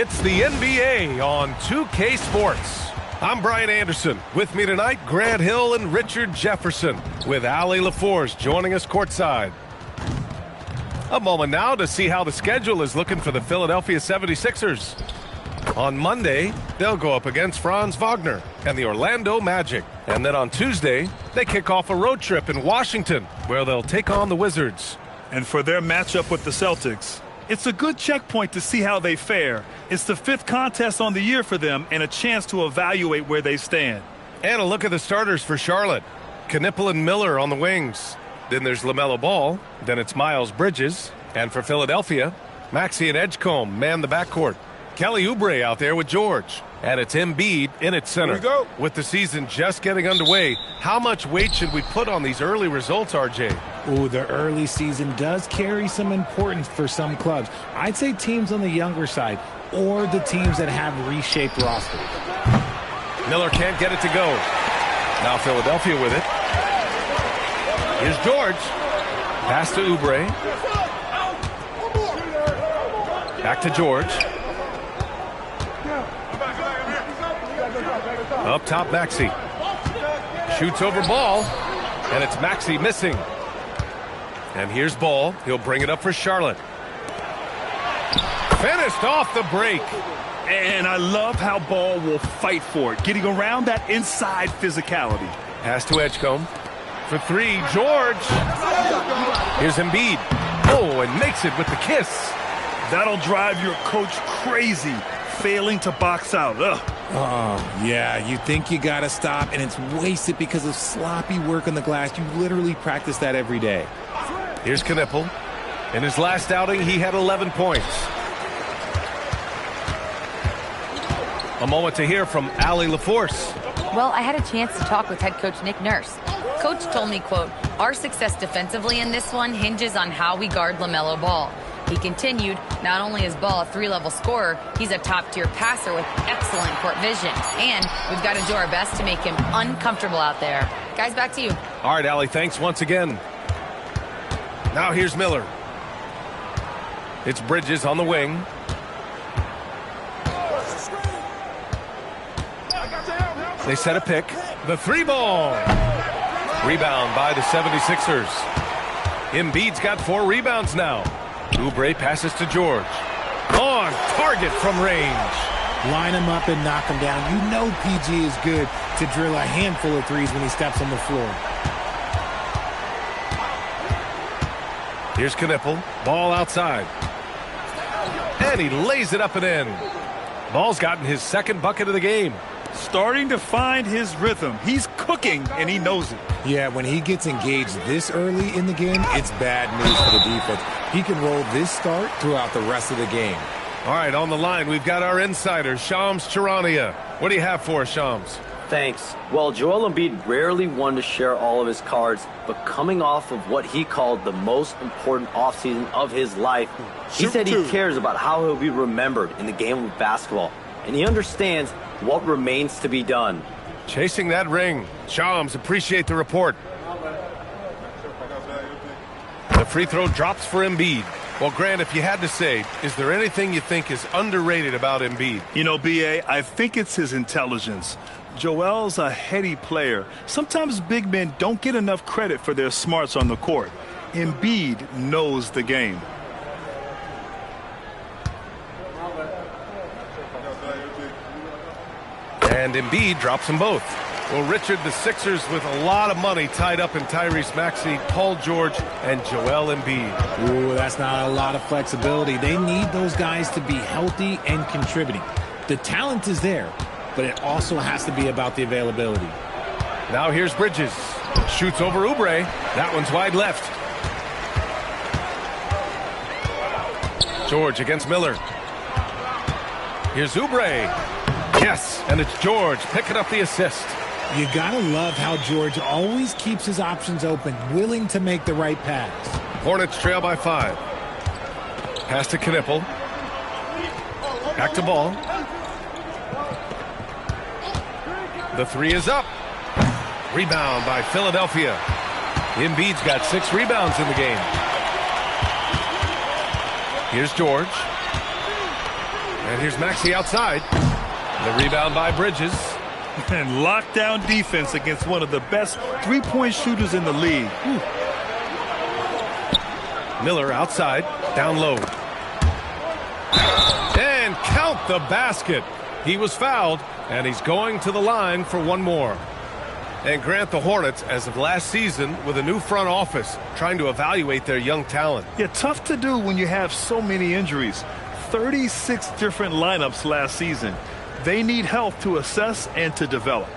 It's the NBA on 2K Sports. I'm Brian Anderson. With me tonight, Grant Hill and Richard Jefferson, with Allie LaForce joining us courtside. A moment now to see how the schedule is looking for the Philadelphia 76ers. On Monday, they'll go up against Franz Wagner and the Orlando Magic. And then on Tuesday, they kick off a road trip in Washington, where they'll take on the Wizards. And for their matchup with the Celtics, it's a good checkpoint to see how they fare. It's the 5th contest on the year for them and a chance to evaluate where they stand. And a look at the starters for Charlotte. Knipple and Miller on the wings. Then there's LaMelo Ball. Then it's Miles Bridges. And for Philadelphia, Maxey and Edgecombe man the backcourt. Kelly Oubre out there with George. And it's Embiid in its center. Here we go. With the season just getting underway, how much weight should we put on these early results, RJ? Ooh, the early season does carry some importance for some clubs. I'd say teams on the younger side or the teams that have reshaped rosters. Miller can't get it to go. Now Philadelphia with it. Here's George. Pass to Oubre. Back to George. Up top, Maxey. Shoots over Ball. And it's Maxey missing. And here's Ball. He'll bring it up for Charlotte. Finished off the break. And I love how Ball will fight for it, getting around that inside physicality. Pass to Edgecombe. For three, George. Here's Embiid. Oh, and makes it with the kiss. That'll drive your coach crazy, failing to box out. Ugh. Oh, yeah, you think you got to stop, and it's wasted because of sloppy work on the glass. You literally practice that every day. Here's Knipple. In his last outing, he had 11 points. A moment to hear from Allie LaForce. Well, I had a chance to talk with head coach Nick Nurse. Coach told me, quote, "Our success defensively in this one hinges on how we guard LaMelo Ball." He continued, not only is Ball a 3-level scorer, he's a top-tier passer with excellent court vision. And we've got to do our best to make him uncomfortable out there. Guys, back to you. All right, Allie, thanks once again. Now here's Miller. It's Bridges on the wing. They set a pick. The 3-ball. Rebound by the 76ers. Embiid's got 4 rebounds now. Oubre passes to George. On target from range. Line him up and knock him down. You know PG is good to drill a handful of threes when he steps on the floor. Here's Knipple. Ball outside. And he lays it up and in. Ball's gotten his 2nd bucket of the game. Starting to find his rhythm. He's cooking, and he knows it. Yeah, when he gets engaged this early in the game, it's bad news for the defense. He can roll this start throughout the rest of the game. All right, on the line, we've got our insider, Shams Charania. What do you have for us, Shams? Thanks. Well, Joel Embiid rarely wanted to share all of his cards, but coming off of what he called the most important offseason of his life, he said he cares about how he'll be remembered in the game of basketball, and he understands what remains to be done. Chasing that ring. Shams, appreciate the report. The free throw drops for Embiid. Well, Grant, if you had to say, is there anything you think is underrated about Embiid? You know, B.A., I think it's his intelligence. Joel's a heady player. Sometimes big men don't get enough credit for their smarts on the court. Embiid knows the game. And Embiid drops them both. Well, Richard, the Sixers with a lot of money tied up in Tyrese Maxey, Paul George, and Joel Embiid. Ooh, that's not a lot of flexibility. They need those guys to be healthy and contributing. The talent is there, but it also has to be about the availability. Now here's Bridges. Shoots over Oubre. That one's wide left. George against Miller. Here's Oubre. Yes, and it's George picking up the assist. You gotta love how George always keeps his options open, willing to make the right pass. Hornets trail by 5. Pass to Knipple. Back to Ball. The 3 is up. Rebound by Philadelphia. Embiid's got 6 rebounds in the game. Here's George. And here's Maxey outside. The rebound by Bridges. And lockdown defense against one of the best three-point shooters in the league. Ooh. Miller outside, down low. And count the basket. He was fouled, and he's going to the line for one more. And Grant, the Hornets, as of last season, with a new front office, trying to evaluate their young talent. Yeah, tough to do when you have so many injuries. 36 different lineups last season. They need help to assess and to develop.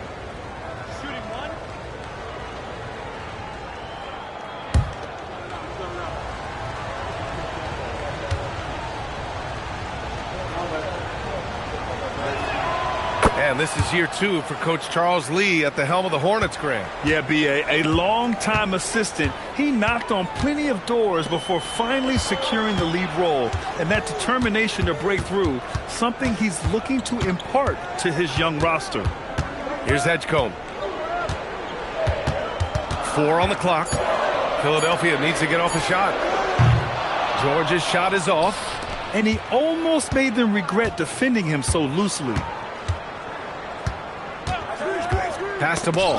And this is year 2 for Coach Charles Lee at the helm of the Hornets, Grant. Yeah, B.A., a long-time assistant. He knocked on plenty of doors before finally securing the lead role. And that determination to break through, something he's looking to impart to his young roster. Here's Edgecombe. 4 on the clock. Philadelphia needs to get off a shot. George's shot is off. And he almost made them regret defending him so loosely. Pass the ball.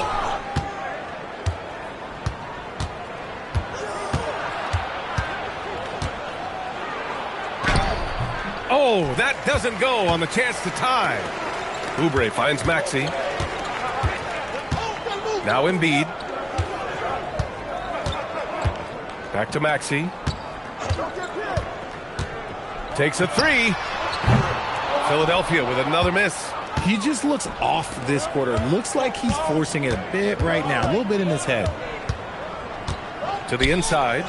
Oh, that doesn't go on the chance to tie. Oubre finds Maxey. Now Embiid. Back to Maxey. Takes a 3. Philadelphia with another miss. He just looks off this quarter. Looks like he's forcing it a bit right now. A little bit in his head. To the inside.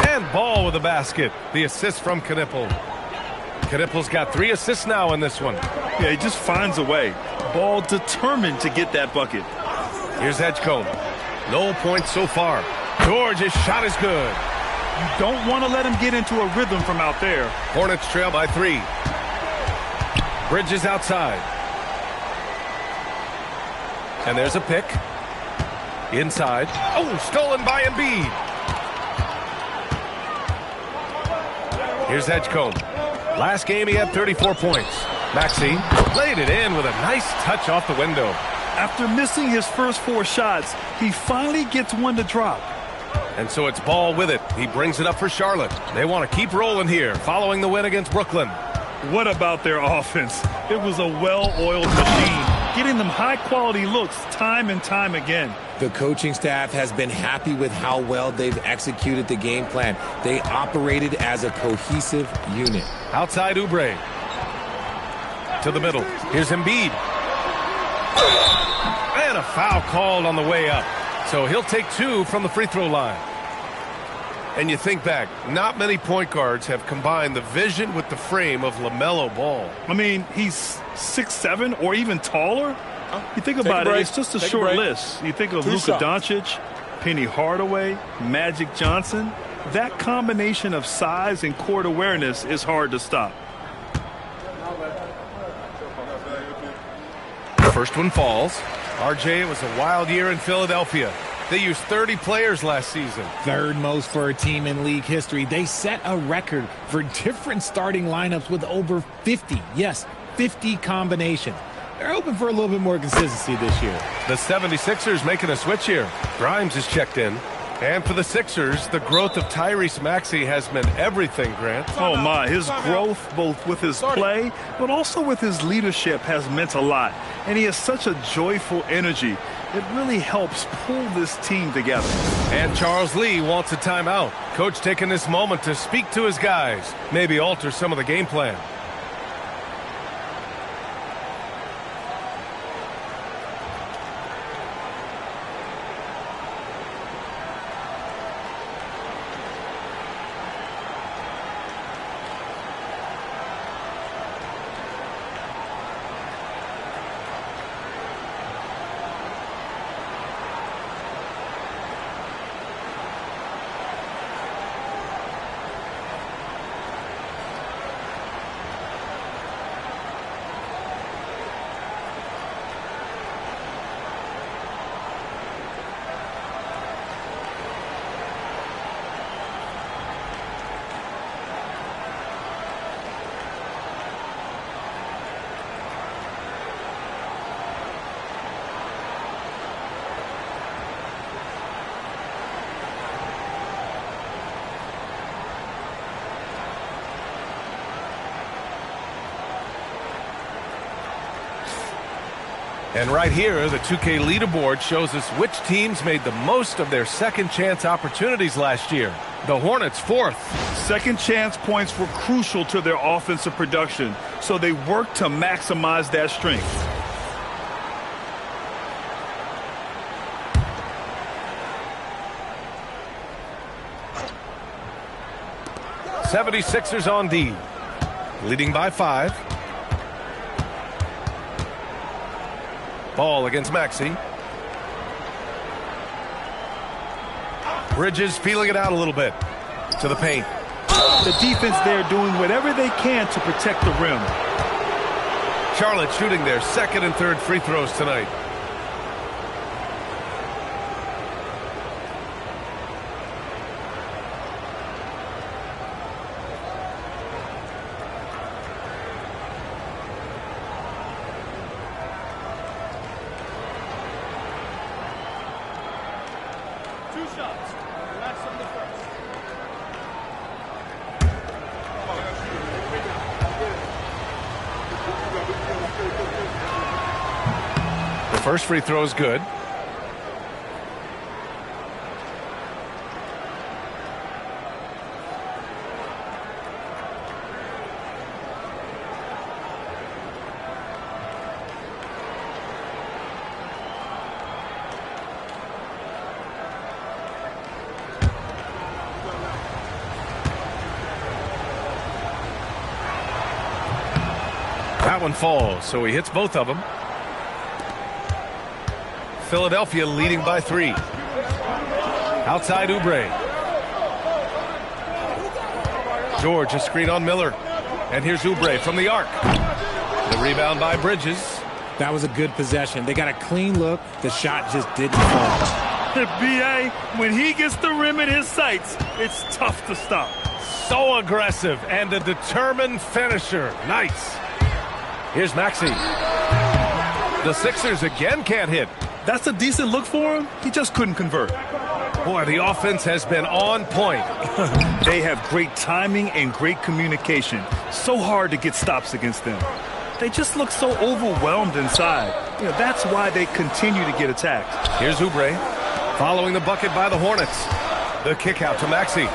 And Ball with the basket. The assist from Knippel. Knippel's got 3 assists now in this one. Yeah, he just finds a way. Ball determined to get that bucket. Here's Edgecombe. No points so far. George's shot is good. You don't want to let him get into a rhythm from out there. Hornets trail by 3. Bridges outside. And there's a pick. Inside. Oh, stolen by Embiid. Here's Edgecombe. Last game he had 34 points. Maxey laid it in with a nice touch off the window. After missing his first 4 shots, he finally gets one to drop. And so it's Ball with it. He brings it up for Charlotte. They want to keep rolling here following the win against Brooklyn. What about their offense? It was a well-oiled machine, getting them high-quality looks time and time again. The coaching staff has been happy with how well they've executed the game plan. They operated as a cohesive unit. Outside Oubre. To the middle. Here's Embiid. And a foul called on the way up. So he'll take 2 from the free throw line. And you think back, not many point guards have combined the vision with the frame of LaMelo Ball. I mean, he's 6'7" or even taller. You think about it, it's just a short list. You think of Luka Doncic, Penny Hardaway, Magic Johnson. That combination of size and court awareness is hard to stop. First one falls. RJ, it was a wild year in Philadelphia. They used 30 players last season. Third most for a team in league history. They set a record for different starting lineups with over 50. Yes, 50 combinations. They're hoping for a little bit more consistency this year. The 76ers making a switch here. Grimes is checked in. And for the Sixers, the growth of Tyrese Maxey has meant everything, Grant. Oh, my. His growth, both with his play, but also with his leadership, has meant a lot. And he has such a joyful energy. It really helps pull this team together. And Charles Lee wants a timeout. Coach taking this moment to speak to his guys, maybe alter some of the game plan. And right here, the 2K leaderboard shows us which teams made the most of their second chance opportunities last year. The Hornets 4th. Second chance points were crucial to their offensive production, so they worked to maximize that strength. 76ers on D, leading by 5. Ball against Maxey. Bridges feeling it out a little bit. To the paint. The defense there doing whatever they can to protect the rim. Charlotte shooting their second and third free throws tonight. First free throw is good. That one falls, so he hits both of them. Philadelphia leading by 3. Outside Oubre. George, a screen on Miller. And here's Oubre from the arc. The rebound by Bridges. That was a good possession. They got a clean look. The shot just didn't fall. B.A., when he gets the rim in his sights, it's tough to stop. So aggressive and a determined finisher. Nice. Here's Maxey. The Sixers again can't hit. That's a decent look for him. He just couldn't convert. Boy, the offense has been on point. They have great timing and great communication. So hard to get stops against them. They just look so overwhelmed inside. You know, that's why they continue to get attacked. Here's Oubre following the bucket by the Hornets. The kick out to Maxey.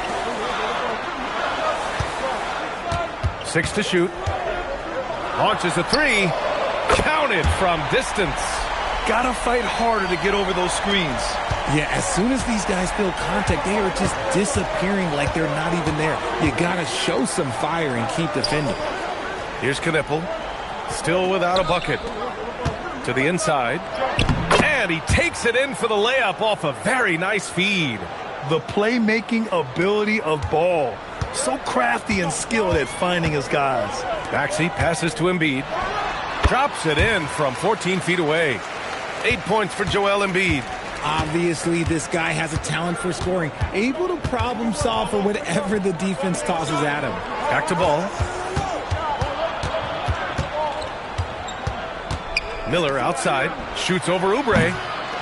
6 to shoot. Launches a 3. Counted from distance. Gotta fight harder to get over those screens. Yeah, as soon as these guys feel contact, they are just disappearing like they're not even there. You gotta show some fire and keep defending. Here's Knipple. Still without a bucket. To the inside. And he takes it in for the layup off a very nice feed. The playmaking ability of Ball. So crafty and skilled at finding his guys. Maxey passes to Embiid. Drops it in from 14 feet away. 8 points for Joel Embiid. Obviously, this guy has a talent for scoring. Able to problem solve for whatever the defense tosses at him. Back to Ball. Miller outside. Shoots over Oubre.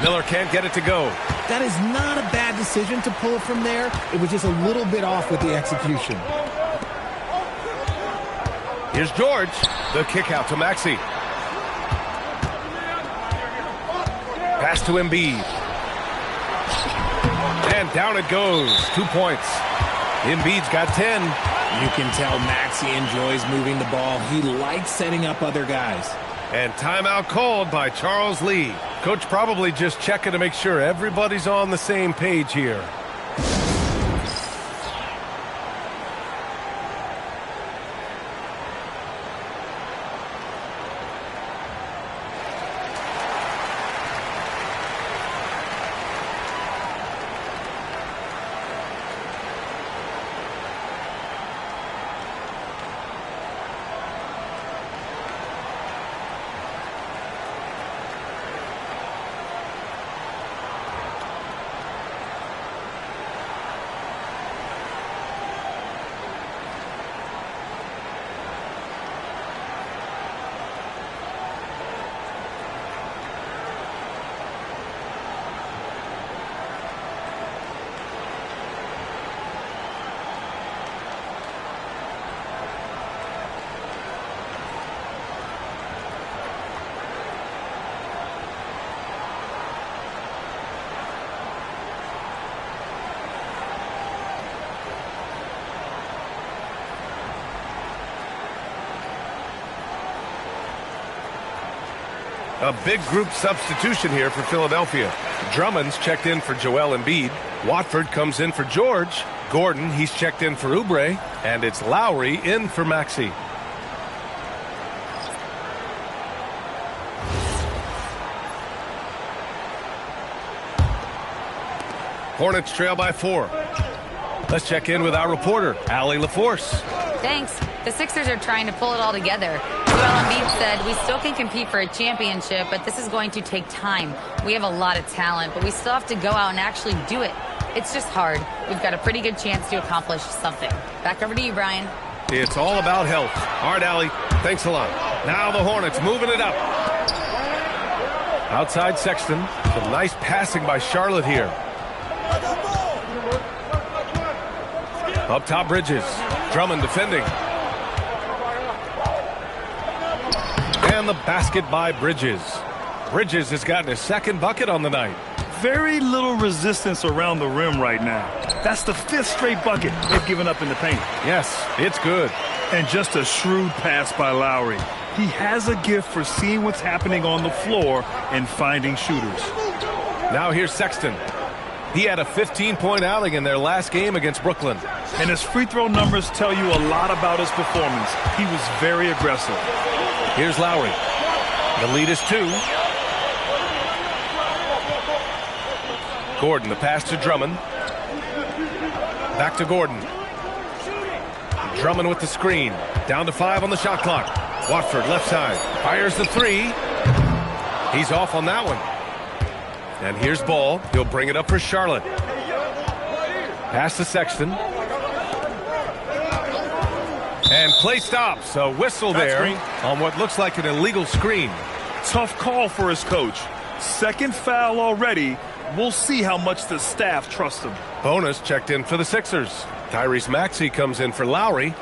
Miller can't get it to go. That is not a bad decision to pull it from there. It was just a little bit off with the execution. Here's George. The kick out to Maxey. Pass to Embiid. And down it goes. 2 points. Embiid's got 10. You can tell Maxey enjoys moving the ball. He likes setting up other guys. And timeout called by Charles Lee. Coach probably just checking to make sure everybody's on the same page here. A big group substitution here for Philadelphia. Drummond's checked in for Joel Embiid. Watford comes in for George. Gordon, he's checked in for Oubre. And it's Lowry in for Maxey. Hornets trail by 4. Let's check in with our reporter, Allie LaForce. Thanks. The Sixers are trying to pull it all together. Joel Embiid said, we still can compete for a championship, but this is going to take time. We have a lot of talent, but we still have to go out and actually do it. It's just hard. We've got a pretty good chance to accomplish something. Back over to you, Brian. It's all about health. All right, Allie. Thanks a lot. Now the Hornets moving it up. Outside Sexton. Some nice passing by Charlotte here. Up top, Bridges. Drummond defending. And the basket by Bridges. Bridges has gotten his second bucket on the night. Very little resistance around the rim right now. That's the 5th straight bucket they've given up in the paint. Yes, it's good. And just a shrewd pass by Lowry. He has a gift for seeing what's happening on the floor and finding shooters. Now here's Sexton. He had a 15-point outing in their last game against Brooklyn. And his free throw numbers tell you a lot about his performance. He was very aggressive. Here's Lowry. The lead is 2. Gordon, the pass to Drummond. Back to Gordon. Drummond with the screen. Down to 5 on the shot clock. Watford left side. Fires the 3. He's off on that one. And here's Ball. He'll bring it up for Charlotte. Pass to Sexton. And play stops. A whistle there on what looks like an illegal screen. Tough call for his coach. Second foul already. We'll see how much the staff trusts him. Bonus checked in for the Sixers. Tyrese Maxey comes in for Lowry.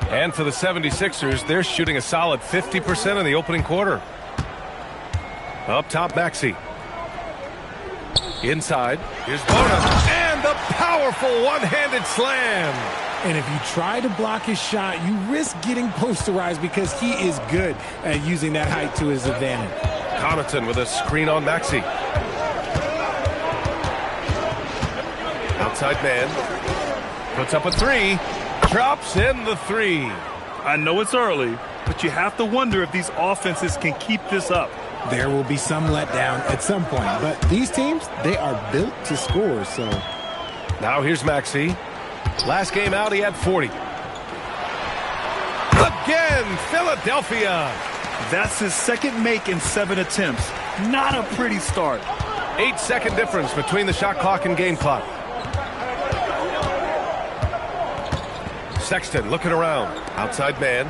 And for the 76ers, they're shooting a solid 50% in the opening quarter. Up top, Maxey. Inside, here's Bonus. And the powerful one-handed slam. And if you try to block his shot, you risk getting posterized because he is good at using that height to his advantage. Connaughton with a screen on Maxey. Outside man. Puts up a 3. Drops in the 3. I know it's early, but you have to wonder if these offenses can keep this up. There will be some letdown at some point, but these teams, they are built to score, so. Now here's Maxey. Last game out, he had 40. Again, Philadelphia. That's his second make in 7 attempts. Not a pretty start. 8-second difference between the shot clock and game clock. Sexton looking around. Outside man.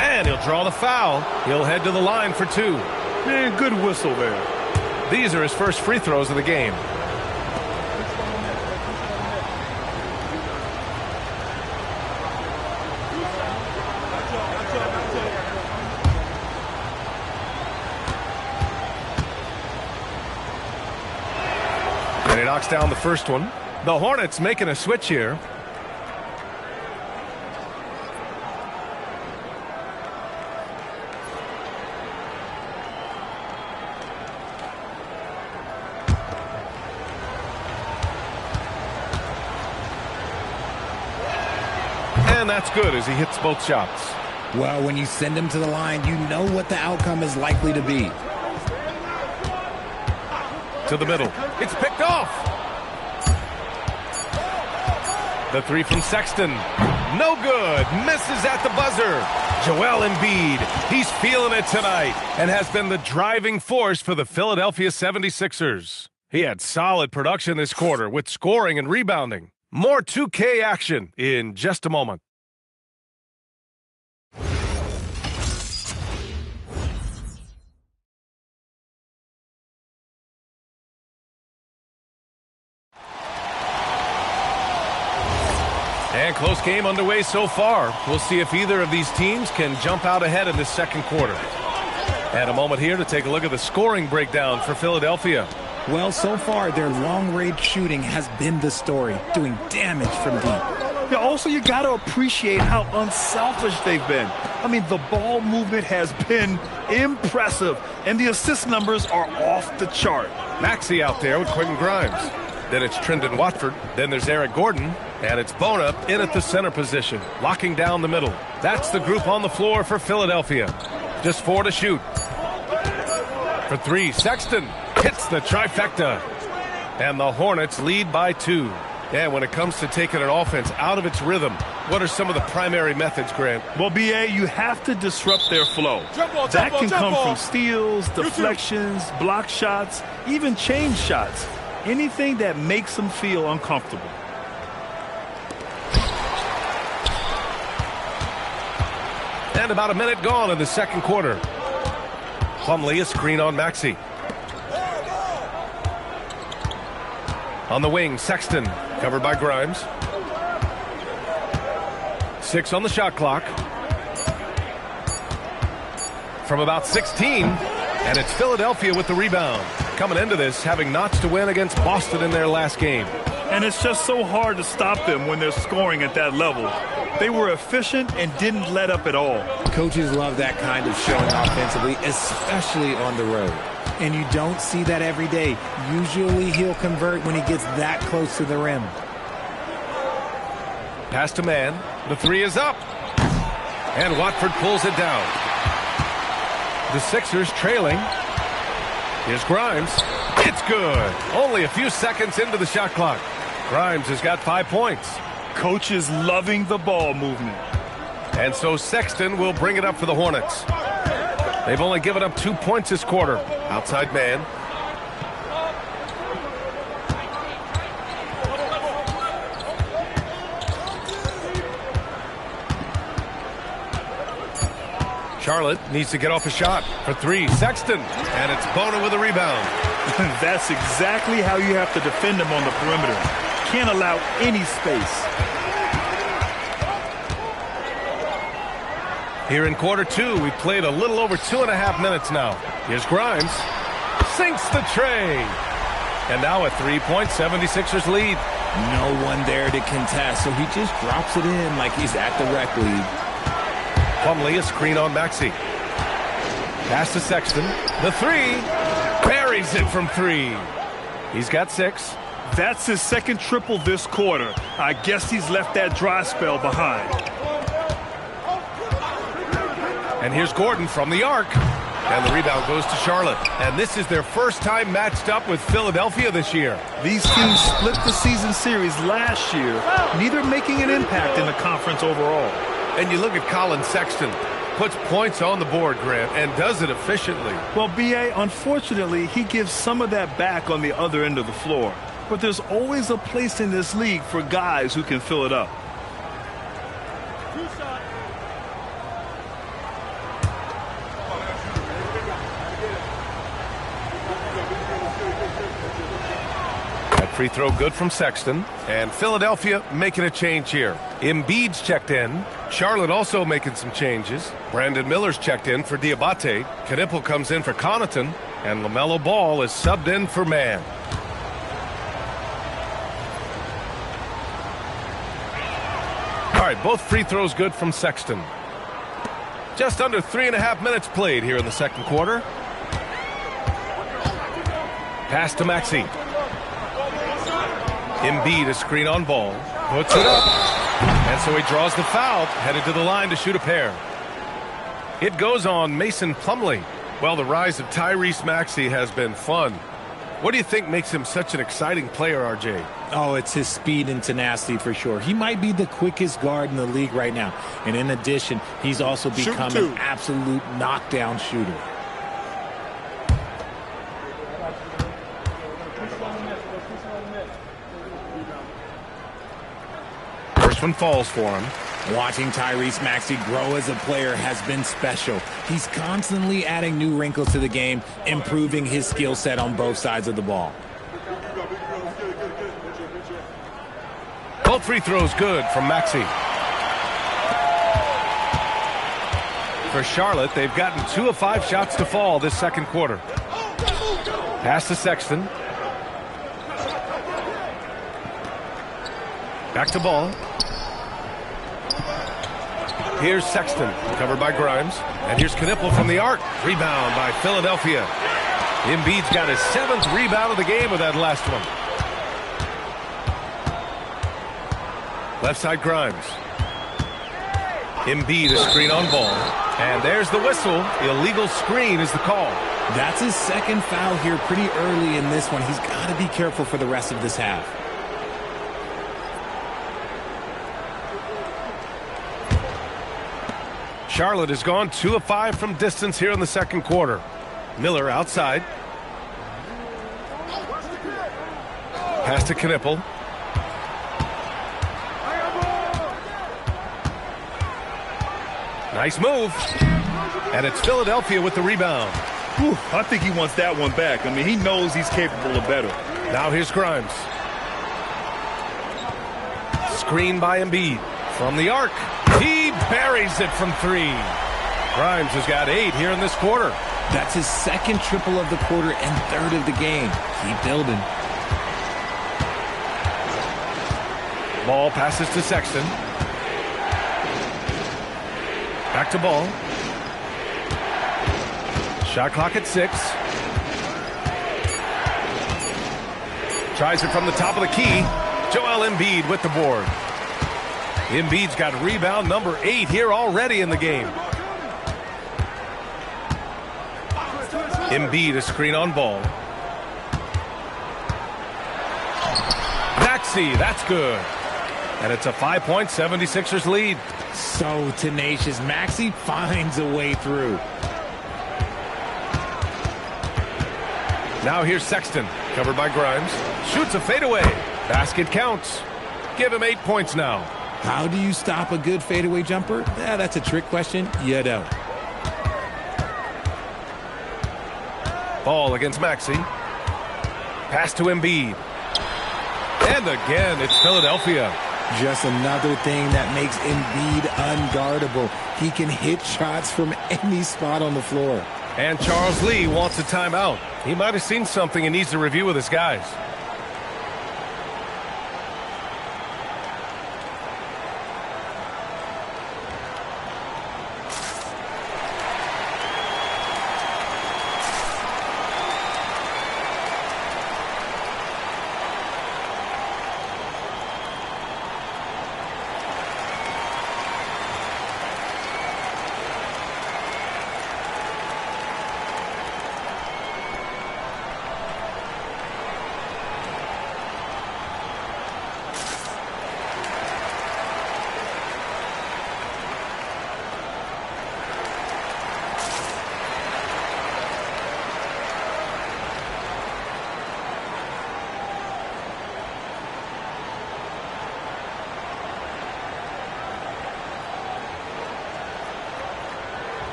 And he'll draw the foul. He'll head to the line for 2. Man, good whistle there. These are his first free throws of the game. And he knocks down the first one. The Hornets making a switch here. And that's good as he hits both shots. Well, when you send him to the line, you know what the outcome is likely to be. To the middle. It's picked off. The 3 from Sexton. No good. Misses at the buzzer. Joel Embiid. He's feeling it tonight and has been the driving force for the Philadelphia 76ers. He had solid production this quarter with scoring and rebounding. More 2K action in just a moment. And close game underway so far. We'll see if either of these teams can jump out ahead in this second quarter. And a moment here to take a look at the scoring breakdown for Philadelphia. Well, so far, their long-range shooting has been the story, doing damage from deep. Yeah, also, you got to appreciate how unselfish they've been. I mean, the ball movement has been impressive, and the assist numbers are off the chart. Maxey out there with Quentin Grimes. Then it's Trendon Watford. Then there's Eric Gordon. And it's Bona in at the center position, locking down the middle. That's the group on the floor for Philadelphia. Just 4 to shoot. For 3, Sexton hits the trifecta. And the Hornets lead by 2. And when it comes to taking an offense out of its rhythm, what are some of the primary methods, Grant? Well, B.A., you have to disrupt their flow. That can come from steals, deflections, block shots, even change shots. Anything that makes them feel uncomfortable. And about a minute gone in the second quarter. Plumlee, a screen on Maxey. On the wing, Sexton, covered by Grimes. 6 on the shot clock. From about 16, and it's Philadelphia with the rebound. Coming into this, having notched a win against Boston in their last game. And it's just so hard to stop them when they're scoring at that level. They were efficient and didn't let up at all. Coaches love that kind of showing offensively, especially on the road. And you don't see that every day. Usually he'll convert when he gets that close to the rim. Pass to man. The 3 is up. And Watford pulls it down. The Sixers trailing. Here's Grimes. It's good. Only a few seconds into the shot clock. Grimes has got 5 points. Coaches loving the ball movement. And so Sexton will bring it up for the Hornets. They've only given up 2 points this quarter. Outside man. Charlotte needs to get off a shot for 3. Sexton. And it's Bona with a rebound. That's exactly how you have to defend him on the perimeter. Can't allow any space. Here in quarter 2, we've played a little over 2.5 minutes now. Here's Grimes. Sinks the tray. And now a 3-point 76ers lead. No one there to contest, so he just drops it in like he's at the rec league. Plumlee, a screen on Maxey. Pass to Sexton. The 3. Buries it from 3. He's got 6. That's his second triple this quarter. I guess he's left that dry spell behind. And here's Gordon from the arc. And the rebound goes to Charlotte. And this is their first time matched up with Philadelphia this year. These teams split the season series last year, neither making an impact in the conference overall. And you look at Colin Sexton. Puts points on the board, Grant, and does it efficiently. Well, B.A., unfortunately, he gives some of that back on the other end of the floor. But there's always a place in this league for guys who can fill it up. That free throw good from Sexton. And Philadelphia making a change here. Embiid's checked in. Charlotte also making some changes. Brandon Miller's checked in for Diabate. Knipple comes in for Connaughton. And LaMelo Ball is subbed in for Mann. All right, both free throws good from Sexton. Just under 3.5 minutes played here in the second quarter. Pass to Maxey. Embiid, a screen on Ball. Puts it up. And so he draws the foul, headed to the line to shoot a pair. It goes on Mason Plumlee. Well, the rise of Tyrese Maxey has been fun. What do you think makes him such an exciting player, RJ? Oh, it's his speed and tenacity for sure. He might be the quickest guard in the league right now. And in addition, he's also become an absolute knockdown shooter. First one falls for him. Watching Tyrese Maxey grow as a player has been special. He's constantly adding new wrinkles to the game, improving his skill set on both sides of the ball. Both free throws good from Maxey. For Charlotte, they've gotten 2 of 5 shots to fall this second quarter. Pass to Sexton. Back to ball. Here's Sexton, covered by Grimes. And here's Knipple from the arc. Rebound by Philadelphia. Embiid's got his 7th rebound of the game with that last one. Left side Grimes. Embiid, a screen on ball. And there's the whistle. Illegal screen is the call. That's his 2nd foul here pretty early in this one. He's got to be careful for the rest of this half. Charlotte has gone 2 of 5 from distance here in the 2nd quarter. Miller outside. Pass to Knipple. Nice move. And it's Philadelphia with the rebound. Whew, I think he wants that one back. I mean, he knows he's capable of better. Now here's Grimes. Screen by Embiid. From the arc. He buries it from 3. Grimes has got 8 here in this quarter. That's his 2nd triple of the quarter and 3rd of the game. Keep building. Ball passes to Sexton. Back to ball. Shot clock at 6. Tries it from the top of the key. Joel Embiid with the board. Embiid's got rebound number 8 here already in the game. Embiid, a screen on ball. Maxey, that's good. And it's a 5-point 76ers lead. So tenacious. Maxey finds a way through. Now here's Sexton, covered by Grimes. Shoots a fadeaway. Basket counts. Give him 8 points now. How do you stop a good fadeaway jumper? That's a trick question. You don't. Ball against Maxey. Pass to Embiid. And again, it's Philadelphia. Just another thing that makes Embiid unguardable. He can hit shots from any spot on the floor. And Charles Lee wants a timeout. He might have seen something and needs to review with his guys.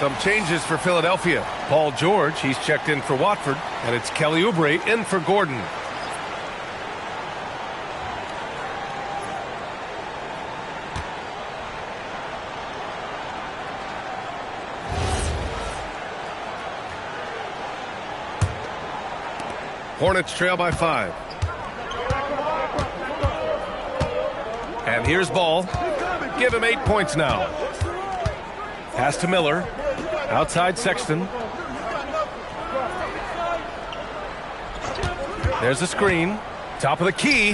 Some changes for Philadelphia. Paul George, he's checked in for Watford, and it's Kelly Oubre in for Gordon. Hornets trail by 5. And here's Ball. Give him 8 points now. Pass to Miller. Outside Sexton. There's a screen. Top of the key.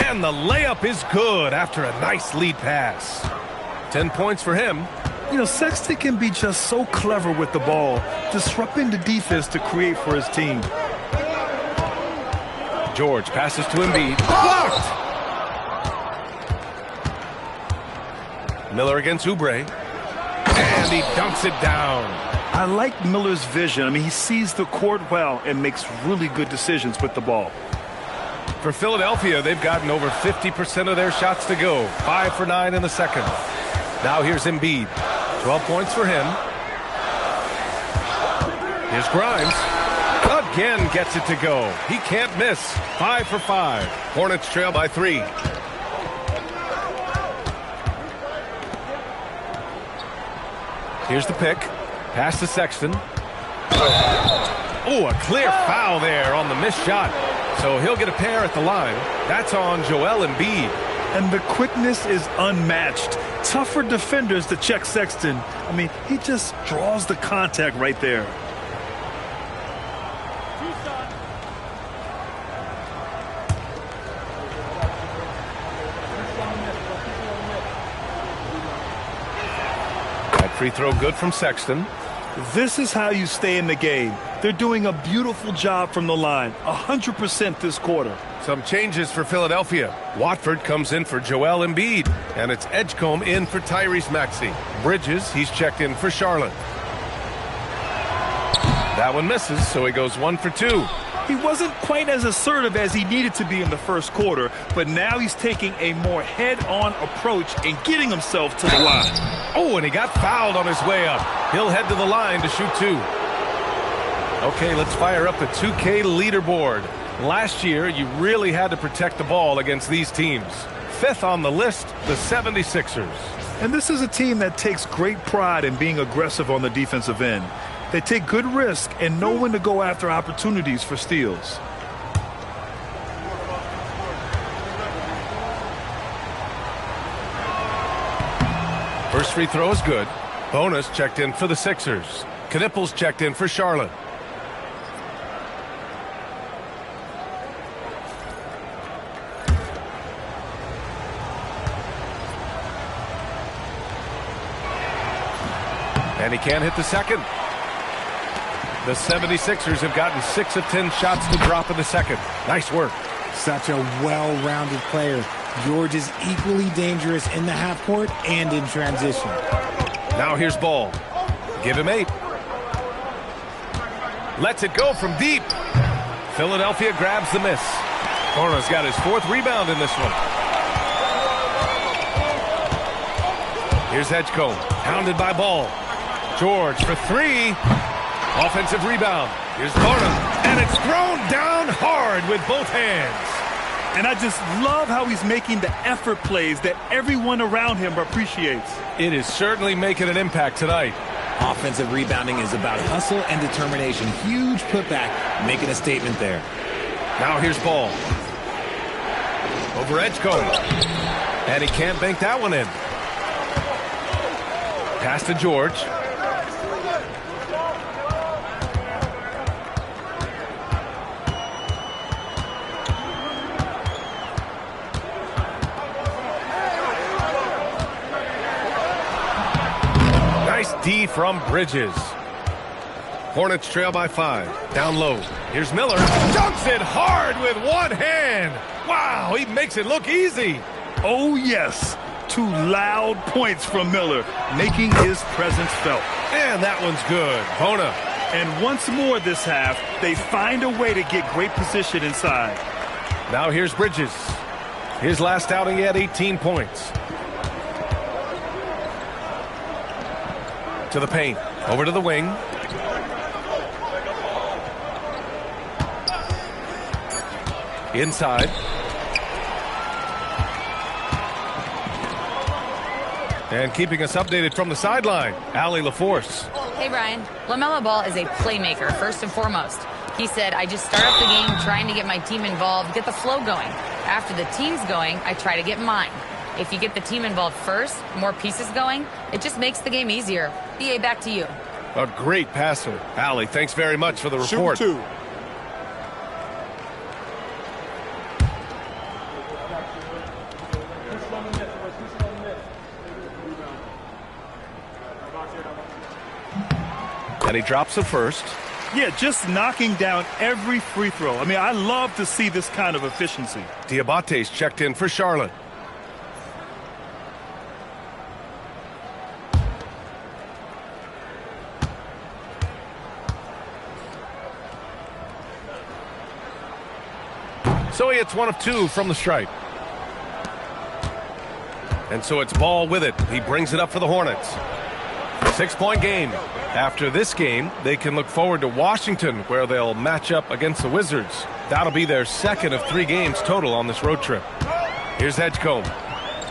And the layup is good after a nice lead pass. 10 points for him. You know, Sexton can be just so clever with the ball, disrupting the defense to create for his team. George passes to Embiid. Blocked! Miller against Oubre. And he dunks it down. I like Miller's vision. I mean, he sees the court well and makes really good decisions with the ball. For Philadelphia, they've gotten over 50% of their shots to go. 5 for 9 in the second. Now here's Embiid. 12 points for him. Here's Grimes. Again gets it to go. He can't miss. 5 for 5. Hornets trail by 3. Here's the pick. Pass to Sexton. Oh, a clear foul there on the missed shot. So he'll get a pair at the line. That's on Joel Embiid. And the quickness is unmatched. Tough for defenders to check Sexton. I mean, he just draws the contact right there. That free throw good from Sexton. This is how you stay in the game. They're doing a beautiful job from the line. 100% this quarter. Some changes for Philadelphia. Watford comes in for Joel Embiid, and it's Edgecombe in for Tyrese Maxey. Bridges, he's checked in for Charlotte. That one misses, so he goes 1 for 2. He wasn't quite as assertive as he needed to be in the first quarter, but now he's taking a more head-on approach and getting himself to the line. Oh, and he got fouled on his way up. He'll head to the line to shoot 2. Okay, let's fire up the 2K leaderboard. Last year, you really had to protect the ball against these teams. 5th on the list, the 76ers. And this is a team that takes great pride in being aggressive on the defensive end. They take good risk and know when to go after opportunities for steals. First free throw is good. Bonus checked in for the Sixers. Knipples checked in for Charlotte. And he can't hit the second. The 76ers have gotten 6 of 10 shots to drop in the second. Nice work. Such a well-rounded player. George is equally dangerous in the half court and in transition. Now here's Ball. Give him 8. Lets it go from deep. Philadelphia grabs the miss. Hornets got his 4th rebound in this one. Here's Edgecombe. Pounded by Ball. George for 3. Offensive rebound. Here's Barnum. And it's thrown down hard with both hands. And I just love how he's making the effort plays that everyone around him appreciates. It is certainly making an impact tonight. Offensive rebounding is about hustle and determination. Huge putback, making a statement there. Now here's Ball. Over Edgecombe. And he can't bank that one in. Pass to George. D from Bridges. Hornets trail by 5. Down low. Here's Miller. Dunks it hard with one hand. Wow, he makes it look easy. Oh, yes. 2 loud points from Miller, making his presence felt. And that one's good. Bona. And once more this half, they find a way to get great position inside. Now here's Bridges. His last outing, he had 18 points. To the paint. Over to the wing. Inside. And keeping us updated from the sideline, Allie LaForce. Hey, Brian. LaMelo Ball is a playmaker, first and foremost. He said, I just start up the game trying to get my team involved, get the flow going. After the team's going, I try to get mine. If you get the team involved first, more pieces going, it just makes the game easier. BA, back to you. A great passer. Allie, thanks very much for the report. Shoot 2. And he drops the first. Yeah, just knocking down every free throw. I mean, I love to see this kind of efficiency. Diabate's checked in for Charlotte. So he hits 1 of 2 from the stripe. And so it's Ball with it. He brings it up for the Hornets. 6-point game. After this game, they can look forward to Washington, where they'll match up against the Wizards. That'll be their 2nd of 3 games total on this road trip. Here's Edgecombe.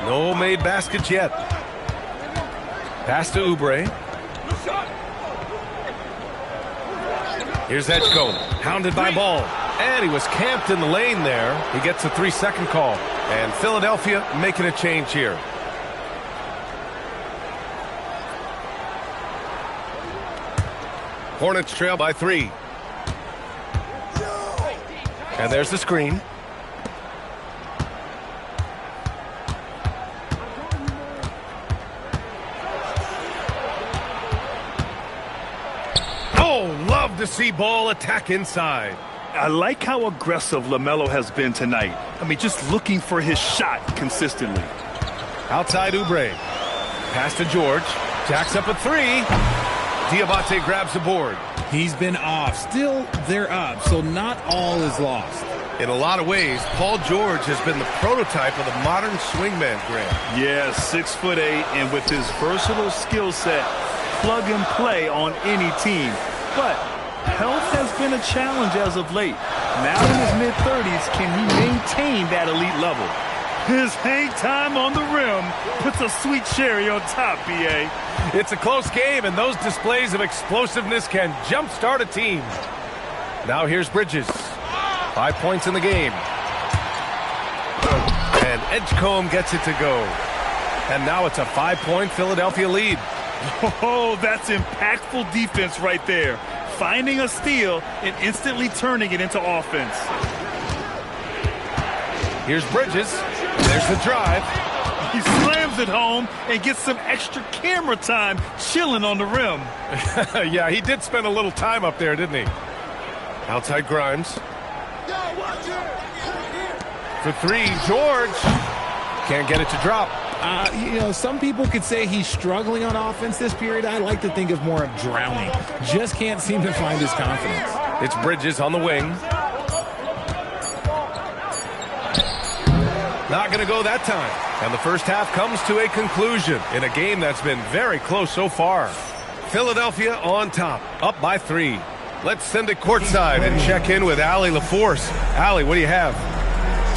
No made baskets yet. Pass to Oubre. Here's Edgecombe, hounded by Ball. And he was camped in the lane there. He gets a 3-second call. And Philadelphia making a change here. Hornets trail by 3. And there's the screen. Oh, love to see Ball attack inside. I like how aggressive LaMelo has been tonight. I mean, just looking for his shot consistently. Outside Oubre. Pass to George. Jacks up a 3. Diabate grabs the board. He's been off. Still, they're up, so not all is lost. In a lot of ways, Paul George has been the prototype of the modern swingman, Grant. Yeah, 6'8", and with his versatile skill set, plug and play on any team. But health has been a challenge as of late. Now in his mid-30s, can he maintain that elite level? His hang time on the rim puts a sweet cherry on top, B.A. It's a close game, and those displays of explosiveness can jumpstart a team. Now here's Bridges. 5 points in the game. And Edgecombe gets it to go. And now it's a 5-point Philadelphia lead. Oh, that's impactful defense right there. Finding a steal and instantly turning it into offense. Here's Bridges. There's the drive. He slams it home and gets some extra camera time chilling on the rim. Yeah, he did spend a little time up there, didn't he? Outside Grimes. For 3, George. Can't get it to drop. Some people could say he's struggling on offense this period. I like to think of more of drowning. Just can't seem to find his confidence. It's Bridges on the wing. Not going to go that time. And the first half comes to a conclusion in a game that's been very close so far. Philadelphia on top, up by 3. Let's send it courtside and check in with Allie LaForce. Allie, what do you have?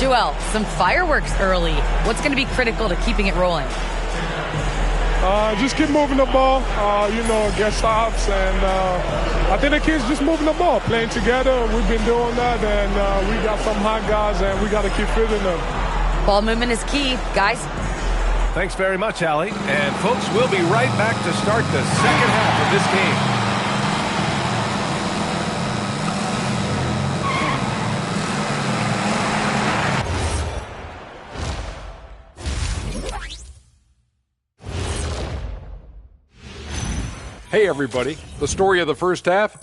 Joel, some fireworks early. What's going to be critical to keeping it rolling? Just keep moving the ball, get stops, and I think the kids just moving the ball, playing together. We've been doing that, and we got some hot guys, and we got to keep fitting them. Ball movement is key, guys. Thanks very much, Allie. And, folks, we'll be right back to start the second half of this game. Hey, everybody. The story of the first half,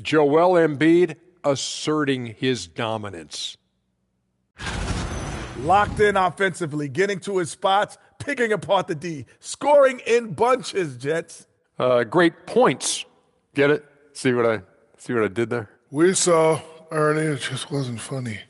Joel Embiid asserting his dominance. Locked in offensively, getting to his spots, picking apart the D, scoring in bunches, Jets. Great points. Get it? See what I did there? We saw, Ernie, it just wasn't funny.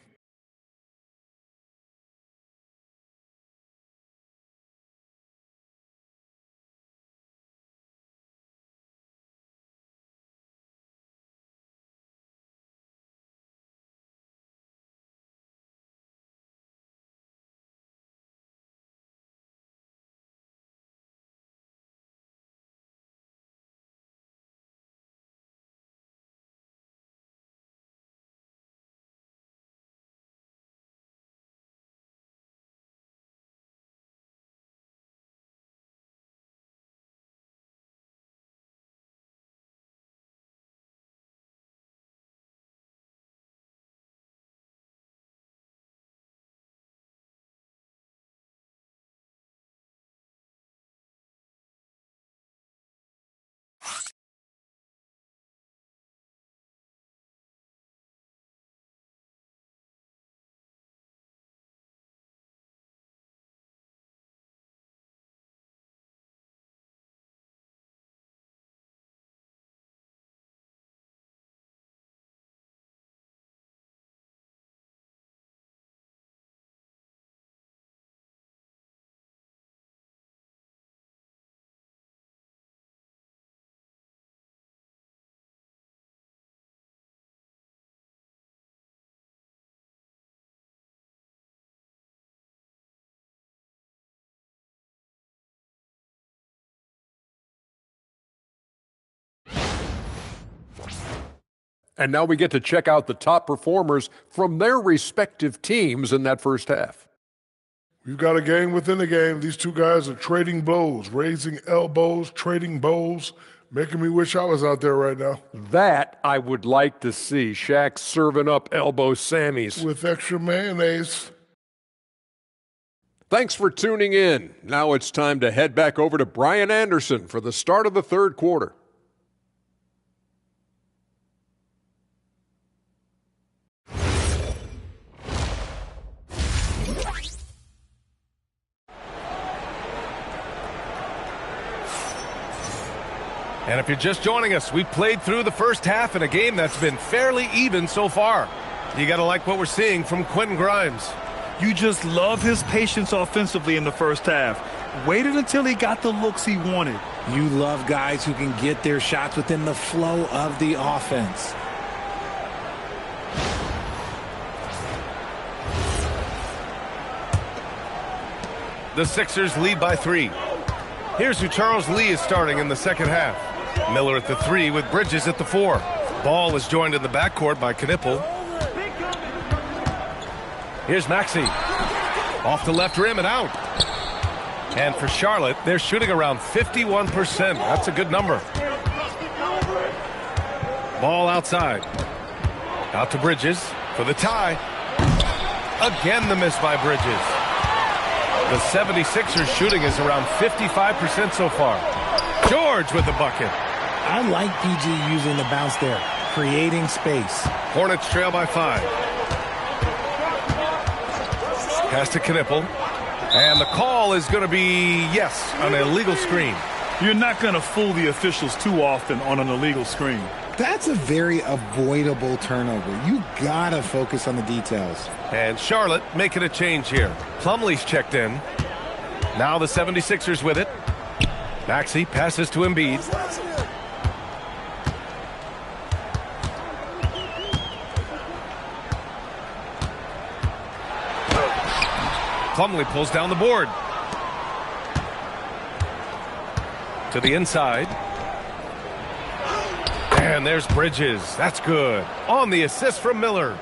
And now we get to check out the top performers from their respective teams in that first half. We've got a game within a game. These two guys are trading blows, raising elbows, trading bows, making me wish I was out there right now. That I would like to see. Shaq serving up elbow Sammys. With extra mayonnaise. Thanks for tuning in. Now it's time to head back over to Brian Anderson for the start of the third quarter. And if you're just joining us, we played through the first half in a game that's been fairly even so far. You got to like what we're seeing from Quentin Grimes. You just love his patience offensively in the first half. Waited until he got the looks he wanted. You love guys who can get their shots within the flow of the offense. The Sixers lead by 3. Here's who Charles Lee is starting in the second half. Miller at the 3 with Bridges at the 4. Ball is joined in the backcourt by Knipple. Here's Maxey. Off the left rim and out. And for Charlotte, they're shooting around 51%. That's a good number. Ball outside. Out to Bridges for the tie. Again the miss by Bridges. The 76ers shooting is around 55% so far. George with the bucket. I like PG using the bounce there, creating space. Hornets trail by 5. Pass to Knipple. And the call is going to be, yes, an illegal screen. You're not going to fool the officials too often on an illegal screen. That's a very avoidable turnover. You got to focus on the details. And Charlotte making a change here. Plumlee's checked in. Now the 76ers with it. Maxey passes to Embiid. Plumlee pulls down the board. To the inside. And there's Bridges. That's good. On the assist from Miller.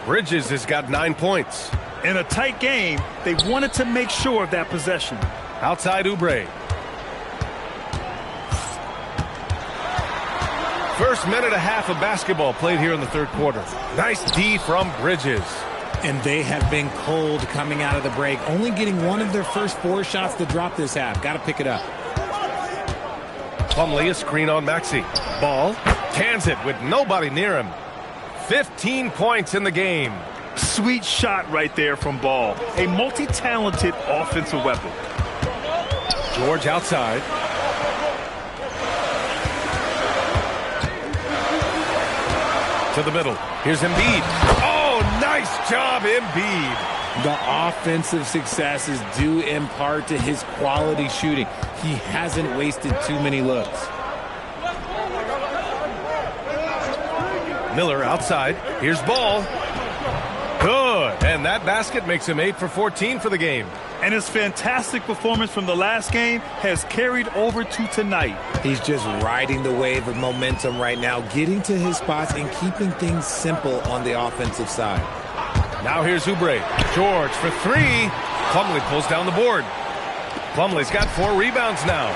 Bridges has got 9 points. In a tight game, they wanted to make sure of that possession. Outside Oubre. First minute and a half of basketball played here in the third quarter. Nice D from Bridges. And they have been cold coming out of the break. Only getting one of their first 4 shots to drop this half. Got to pick it up. Plumlee, a screen on Maxey. Ball. Cans it with nobody near him. 15 points in the game. Sweet shot right there from Ball. A multi-talented offensive weapon. George outside. To the middle. Here's Embiid. Oh, nice job, Embiid. The offensive success is due in part to his quality shooting. He hasn't wasted too many looks. Miller outside. Here's Ball. Good. And that basket makes him 8 for 14 for the game. And his fantastic performance from the last game has carried over to tonight. He's just riding the wave of momentum right now, getting to his spots and keeping things simple on the offensive side. Now here's Oubre. George for 3. Plumlee pulls down the board. Plumlee's got 4 rebounds now.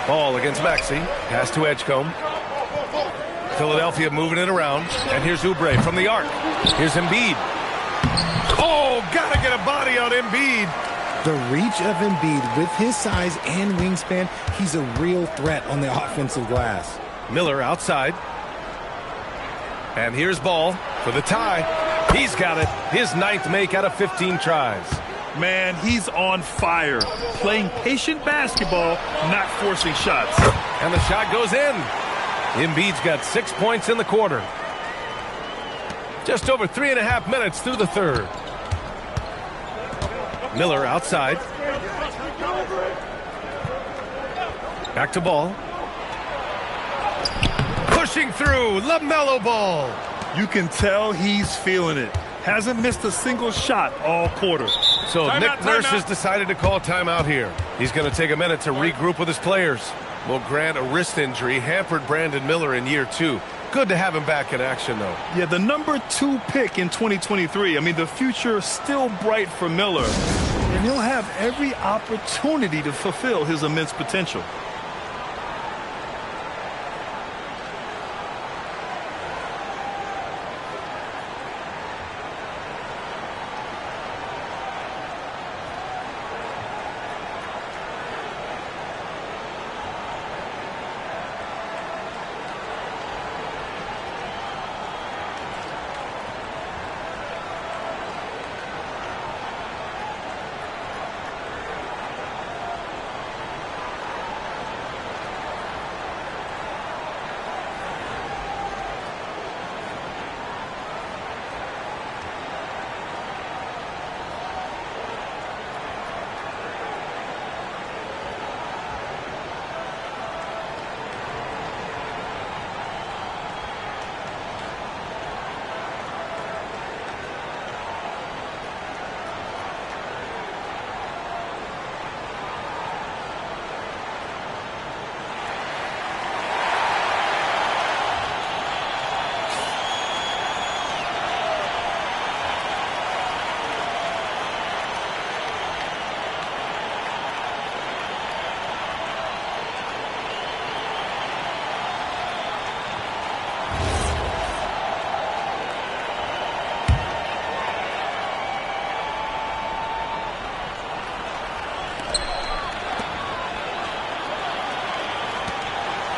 Ball against Maxey. Pass to Edgecombe. Philadelphia moving it around. And here's Oubre from the arc. Here's Embiid. Oh, gotta get a body on Embiid. The reach of Embiid with his size and wingspan, he's a real threat on the offensive glass. Miller outside. And here's Ball for the tie. He's got it. His 9th make out of 15 tries. Man, he's on fire. Playing patient basketball, not forcing shots. And the shot goes in. Embiid's got 6 points in the quarter. Just over 3.5 minutes through the third. Miller outside. Back to Ball. Pushing through. LaMelo Ball. You can tell he's feeling it. Hasn't missed a single shot all quarter. So Nick Nurse has decided to call timeout here. He's going to take a minute to regroup with his players. Well, Grant, a wrist injury hampered Brandon Miller in year 2. Good to have him back in action, though. Yeah, the number 2 pick in 2023. I mean, the future is still bright for Miller. And he'll have every opportunity to fulfill his immense potential.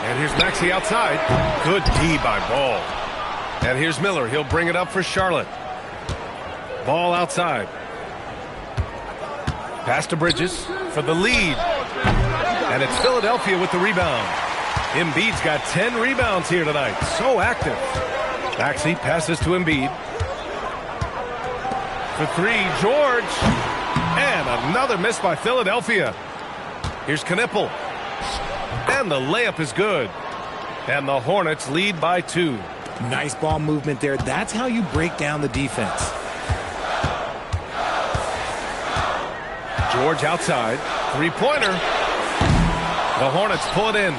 And here's Maxey outside. Good D by Ball. And here's Miller. He'll bring it up for Charlotte. Ball outside. Pass to Bridges for the lead. And it's Philadelphia with the rebound. Embiid's got 10 rebounds here tonight. So active. Maxey passes to Embiid. For 3, George. And another miss by Philadelphia. Here's Knipple. And the layup is good. And the Hornets lead by 2. Nice ball movement there. That's how you break down the defense. George outside. 3-pointer. The Hornets pull it in.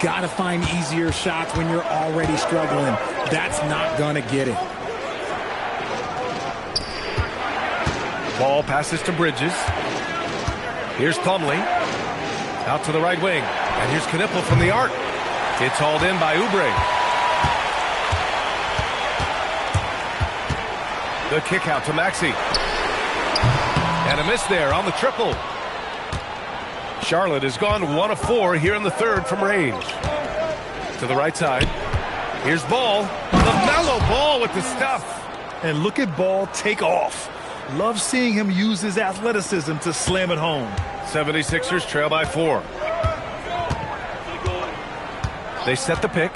Got to find easier shots when you're already struggling. That's not going to get it. Ball passes to Bridges. Here's Plumlee. Out to the right wing. And here's Knipple from the arc. It's hauled in by Oubre. The kick out to Maxey. And a miss there on the triple. Charlotte has gone 1 of 4 here in the third from range. To the right side. Here's Ball. LaMelo Ball with the stuff. And look at Ball take off. Love seeing him use his athleticism to slam it home. 76ers trail by 4. They set the pick.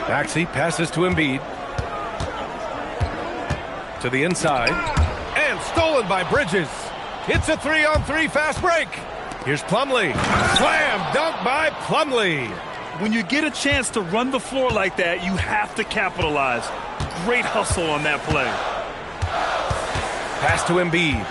Maxey passes to Embiid. To the inside. And stolen by Bridges. It's a 3-on-3 fast break. Here's Plumlee. Slam dunk by Plumlee. When you get a chance to run the floor like that, you have to capitalize. Great hustle on that play. Pass to Embiid.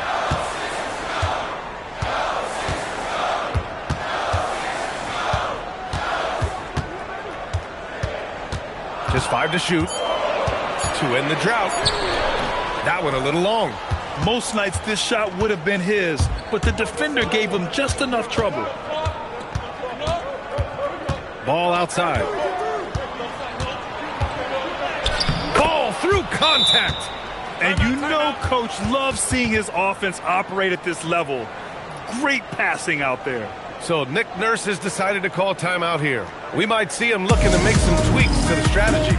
Just 5 to shoot. To end the drought. That one a little long. Most nights this shot would have been his, but the defender gave him just enough trouble. Ball outside. Ball through contact. And you know Coach loves seeing his offense operate at this level. Great passing out there. So Nick Nurse has decided to call timeout here. We might see him looking to make some tweaks to the strategy.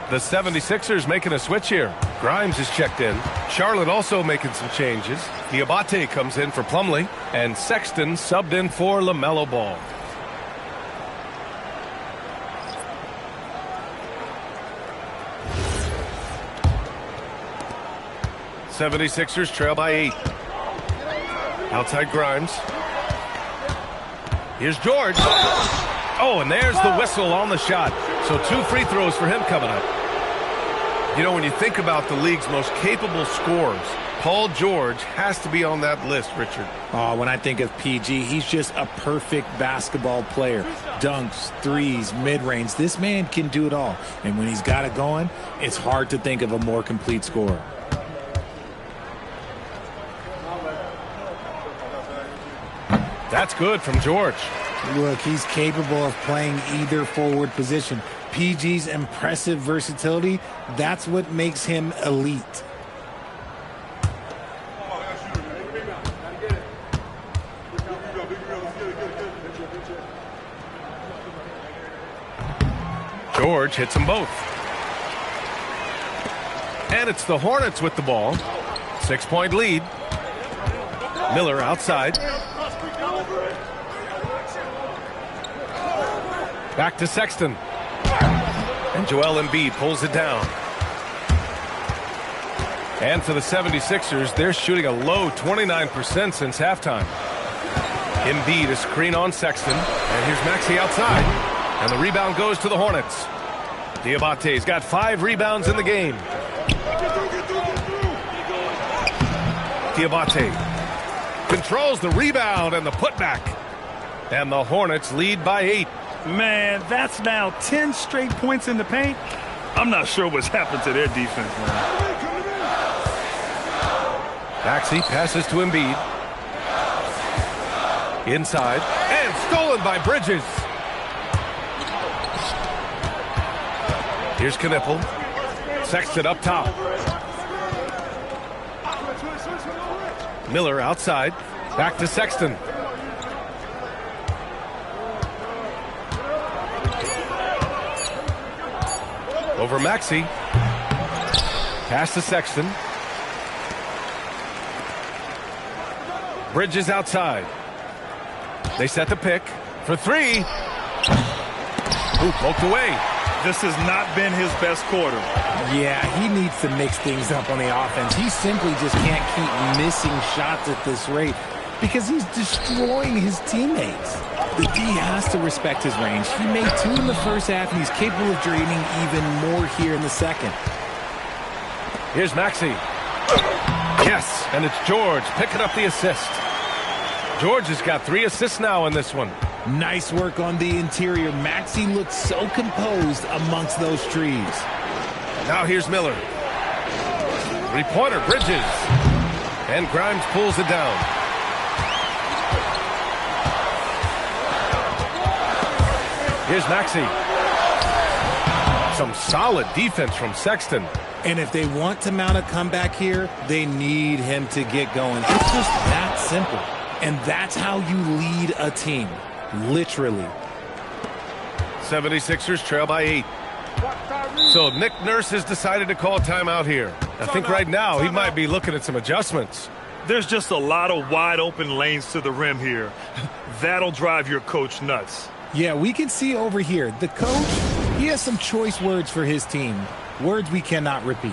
The 76ers making a switch here. Grimes is checked in. Charlotte also making some changes. Diabate comes in for Plumlee. And Sexton subbed in for LaMelo Ball. '76ers trail by 8. Outside Grimes. Here's George. Oh, and there's the whistle on the shot. So 2 free throws for him coming up. You know, when you think about the league's most capable scorers, Paul George has to be on that list, Richard. Oh, when I think of PG, he's just a perfect basketball player. Dunks, threes, mid-range. This man can do it all. And when he's got it going, it's hard to think of a more complete scorer. That's good from George. Look, he's capable of playing either forward position. PG's impressive versatility, that's what makes him elite. George hits them both. And it's the Hornets with the ball. 6-point lead. Miller outside. Back to Sexton. And Joel Embiid pulls it down. And for the 76ers, they're shooting a low 29% since halftime. Embiid is screen on Sexton. And here's Maxey outside. And the rebound goes to the Hornets. Diabate's got 5 rebounds in the game. Diabate controls the rebound and the putback. And the Hornets lead by 8. Man, that's now 10 straight points in the paint. I'm not sure what's happened to their defense, man. Maxey passes to Embiid. Inside. And stolen by Bridges. Here's Knippel. Sexton up top. Miller outside. Back to Sexton. Over Maxey. Pass to Sexton. Bridges outside. They set the pick for 3. Ooh, poked away. This has not been his best quarter. Yeah, he needs to mix things up on the offense. He simply just can't keep missing shots at this rate because he's destroying his teammates. The D has to respect his range. He made 2 in the first half, and he's capable of draining even more here in the second. Here's Maxey. Yes, and it's George picking up the assist. George has got 3 assists now in this one. Nice work on the interior. Maxey looked so composed amongst those trees. Now here's Miller. 3-pointer, Bridges. And Grimes pulls it down. Here's Maxey. Some solid defense from Sexton. And if they want to mount a comeback here, they need him to get going. It's just that simple. And that's how you lead a team. Literally. 76ers trail by 8. So Nick Nurse has decided to call timeout here. I think right now he might be looking at some adjustments. There's just a lot of wide open lanes to the rim here. That'll drive your coach nuts. Yeah, we can see over here. The coach, he has some choice words for his team. Words we cannot repeat.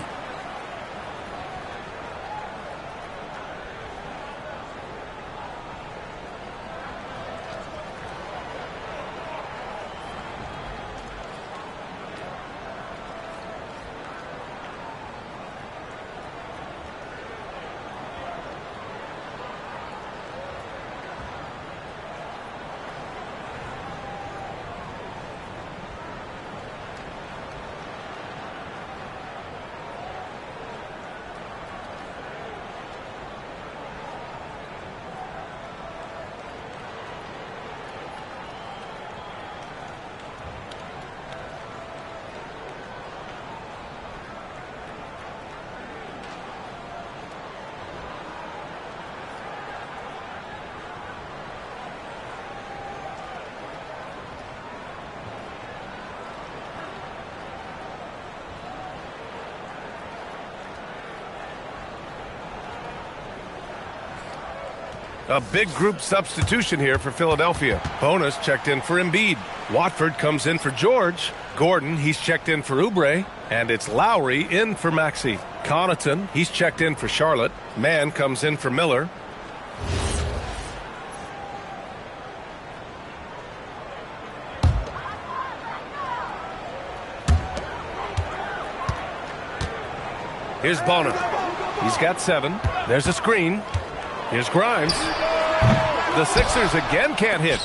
A big group substitution here for Philadelphia. Bonus checked in for Embiid. Watford comes in for George. Gordon, he's checked in for Oubre. And it's Lowry in for Maxey. Connaughton, he's checked in for Charlotte. Mann comes in for Miller. Here's Bona. He's got 7. There's a screen. Here's Grimes. The Sixers again can't hit.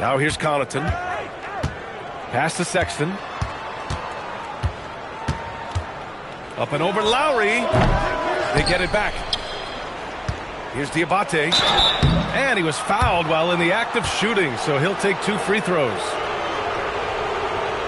Now here's Connaughton. Pass to Sexton. Up and over Lowry. They get it back. Here's Diabate. And he was fouled while in the act of shooting, so he'll take 2 free throws.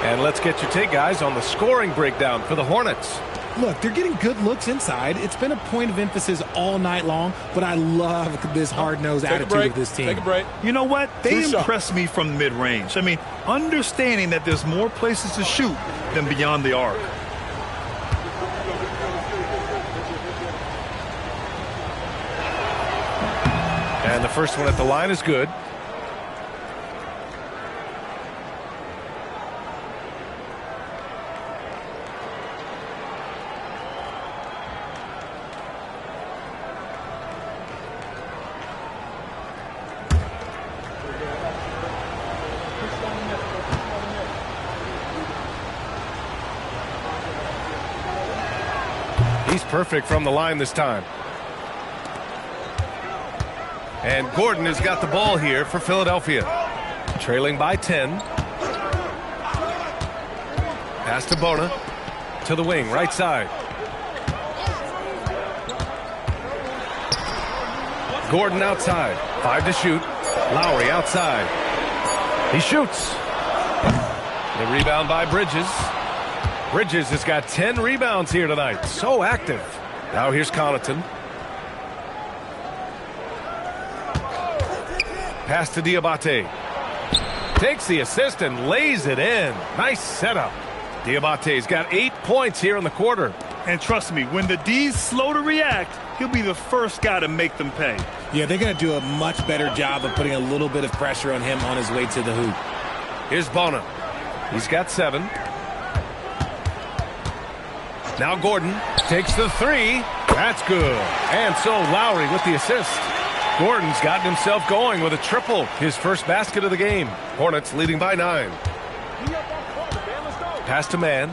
And let's get your take, guys, on the scoring breakdown for the Hornets. Look, they're getting good looks inside. It's been a point of emphasis all night long, but I love this hard-nosed attitude of this team. Take a break. You know what? They impress me from mid-range. I mean, understanding that there's more places to shoot than beyond the arc. And the first one at the line is good. He's perfect from the line this time. And Gordon has got the ball here for Philadelphia. Trailing by 10. Pass to Bona. To the wing, right side. Gordon outside. 5 to shoot. Lowry outside. He shoots. The rebound by Bridges. Bridges has got 10 rebounds here tonight. So active. Now here's Connaughton. Pass to Diabate. Takes the assist and lays it in. Nice setup. Diabate's got 8 points here in the quarter. And trust me, when the D's slow to react, he'll be the first guy to make them pay. Yeah, they're going to do a much better job of putting a little bit of pressure on him on his way to the hoop. Here's Bona. He's got 7. Now Gordon takes the 3. That's good. And so Lowry with the assist. Gordon's gotten himself going with a triple. His first basket of the game. Hornets leading by 9. Pass to Mann.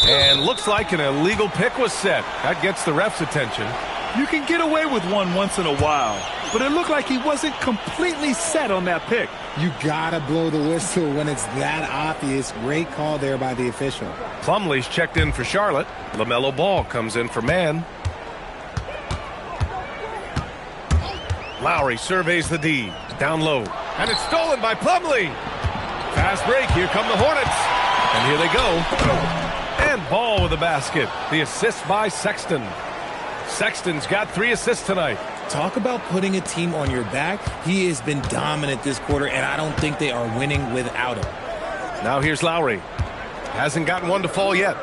And looks like an illegal pick was set. That gets the ref's attention. You can get away with one once in a while, but it looked like he wasn't completely set on that pick. You gotta blow the whistle when it's that obvious. Great call there by the official. Plumlee's checked in for Charlotte. LaMelo Ball comes in for Mann. Lowry surveys the D. Down low. And it's stolen by Plumlee. Fast break. Here come the Hornets. And here they go. And Ball with the basket. The assist by Sexton. Sexton's got 3 assists tonight. Talk about putting a team on your back. He has been dominant this quarter, and I don't think they are winning without him. Now here's Lowry. Hasn't gotten one to fall yet.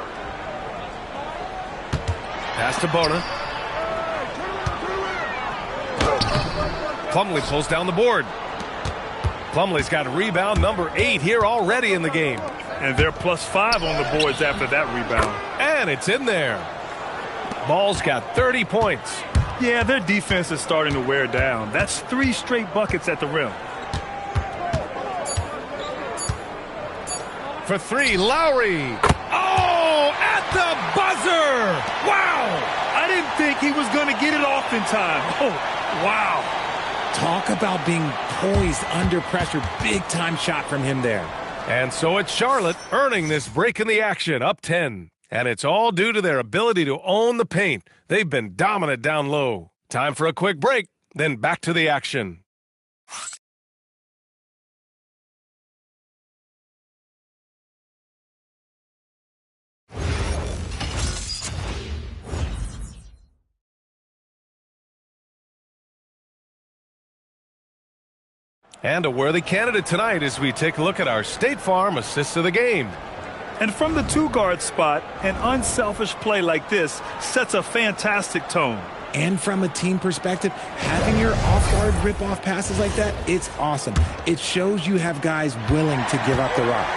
Pass to Bona. Plumlee pulls down the board. Plumlee's got rebound number 8 here already in the game. And they're +5 on the boards after that rebound. And it's in there. Ball's got 30 points. Yeah, their defense is starting to wear down. That's 3 straight buckets at the rim. For 3, Lowry. Oh, at the buzzer. Wow. I didn't think he was going to get it off in time. Oh, wow. Talk about being poised under pressure. Big time shot from him there. And so it's Charlotte earning this break in the action, up 10. And it's all due to their ability to own the paint. They've been dominant down low. Time for a quick break, then back to the action. And a worthy candidate tonight as we take a look at our State Farm assists of the game. And from the two-guard spot, an unselfish play like this sets a fantastic tone. And from a team perspective, having your off-guard rip-off passes like that, it's awesome. It shows you have guys willing to give up the rock.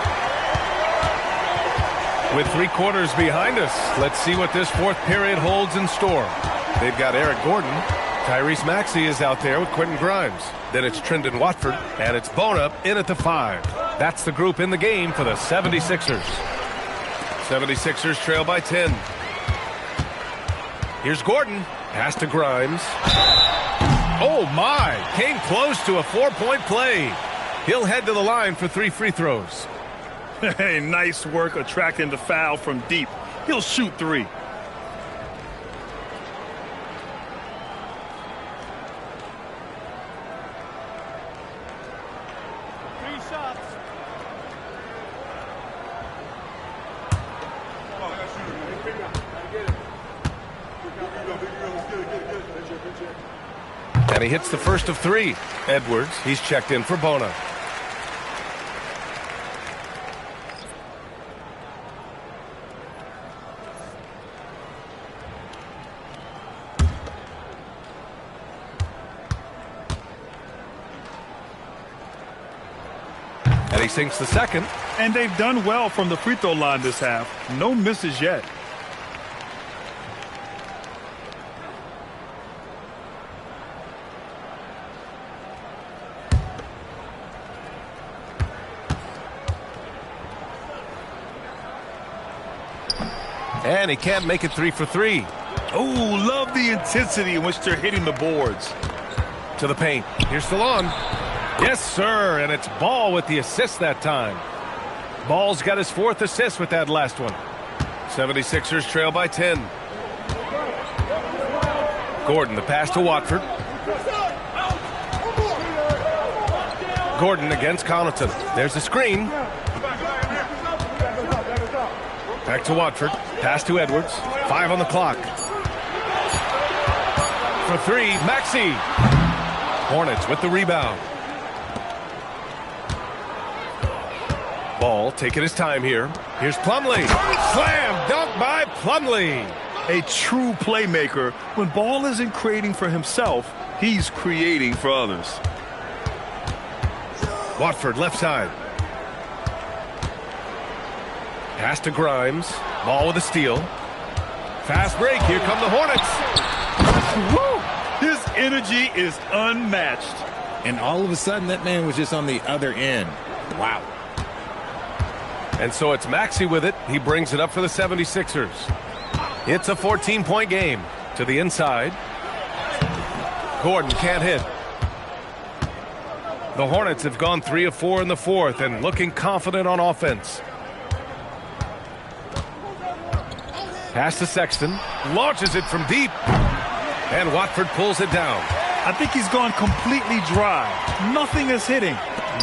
With 3 quarters behind us, let's see what this fourth period holds in store. They've got Eric Gordon. Tyrese Maxey is out there with Quentin Grimes. Then it's Trendon Watford, and it's Bona in at the 5. That's the group in the game for the 76ers. 76ers trail by 10. Here's Gordon. Pass to Grimes. Oh, my. Came close to a 4-point play. He'll head to the line for 3 free throws. Hey, nice work attracting the foul from deep. He'll shoot 3. And he hits the first of 3. Edwards, he's checked in for Bona. And he sinks the second. And they've done well from the free throw line this half. No misses yet. And he can't make it 3 for 3. Oh, love the intensity in which they're hitting the boards. To the paint. Here's Stallone. Yes, sir. And it's Ball with the assist that time. Ball's got his 4th assist with that last one. 76ers trail by 10. Gordon, the pass to Watford. Gordon against Connaughton. There's the screen. Back to Watford. Pass to Edwards. 5 on the clock. For 3, Maxey. Hornets with the rebound. Ball taking his time here. Here's Plumlee. Slam dunk by Plumlee. A true playmaker. When Ball isn't creating for himself, he's creating for others. Watford left side. Pass to Grimes. Ball with a steal. Fast break. Here come the Hornets. Woo! His energy is unmatched. And all of a sudden, that man was just on the other end. Wow. And so it's Maxey with it. He brings it up for the 76ers. It's a 14-point game. To the inside. Gordon can't hit. The Hornets have gone 3 of 4 in the 4th and looking confident on offense. Pass to Sexton. Launches it from deep. And Watford pulls it down. I think he's gone completely dry. Nothing is hitting.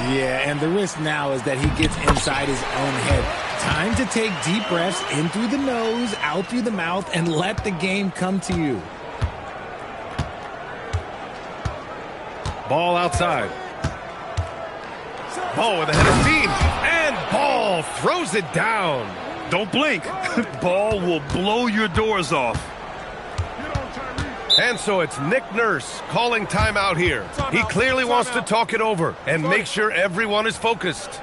Yeah, and the risk now is that he gets inside his own head. Time to take deep breaths in through the nose, out through the mouth, and let the game come to you. Ball outside. Ball with a header steam. And Ball throws it down. Don't blink. Ball will blow your doors off. And so it's Nick Nurse calling timeout here. He clearly wants to talk it over and make sure everyone is focused.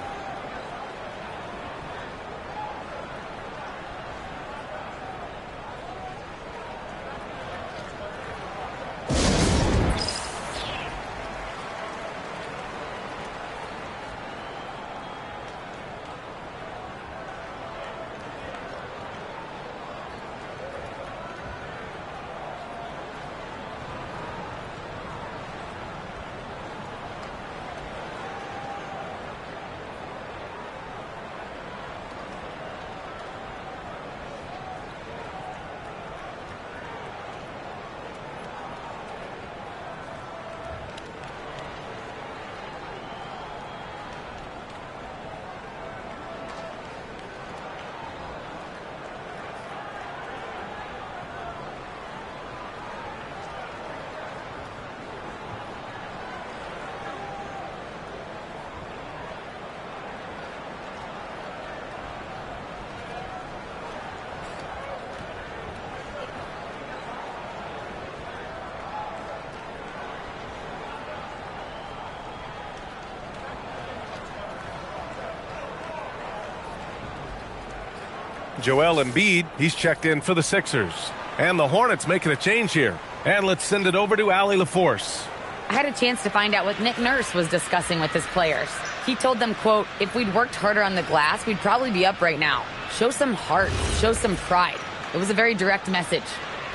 Joel Embiid, he's checked in for the Sixers. And the Hornets making a change here. And let's send it over to Allie LaForce. I had a chance to find out what Nick Nurse was discussing with his players. He told them, quote, if we'd worked harder on the glass, we'd probably be up right now. Show some heart. Show some pride. It was a very direct message.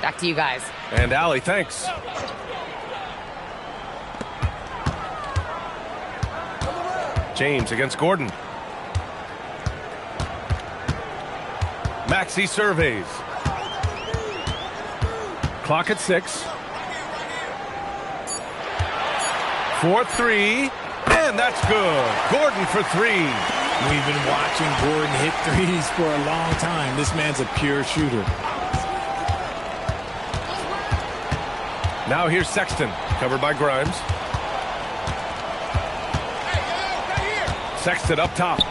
Back to you guys. And Allie, thanks. James against Gordon. Maxey surveys. Clock at 6. 4-3. And that's good. Gordon for 3. We've been watching Gordon hit threes for a long time. This man's a pure shooter. Now here's Sexton, covered by Grimes. Sexton up top.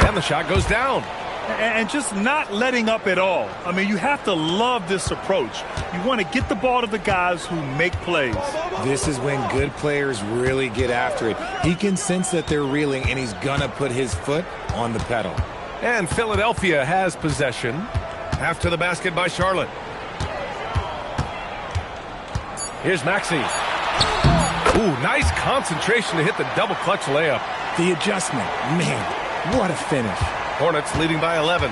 And the shot goes down. And just not letting up at all. I mean, you have to love this approach. You want to get the ball to the guys who make plays. This is when good players really get after it. He can sense that they're reeling, and he's going to put his foot on the pedal. And Philadelphia has possession after the basket by Charlotte. Here's Maxey. Ooh, nice concentration to hit the double clutch layup. The adjustment. Man, what a finish. Hornets leading by 11.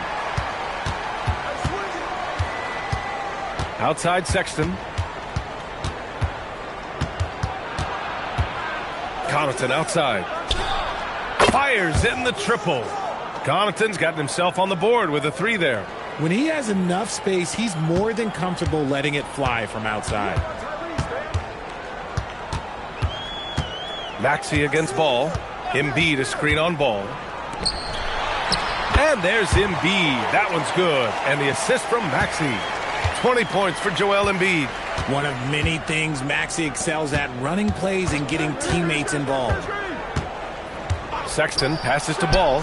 Outside Sexton. Connaughton outside. Fires in the triple. Connaughton's gotten himself on the board with a 3 there. When he has enough space, he's more than comfortable letting it fly from outside. Maxey against Ball. Embiid a screen on Ball. And there's Embiid. That one's good. And the assist from Maxey. 20 points for Joel Embiid. One of many things Maxey excels at, running plays and getting teammates involved. Sexton passes to Ball.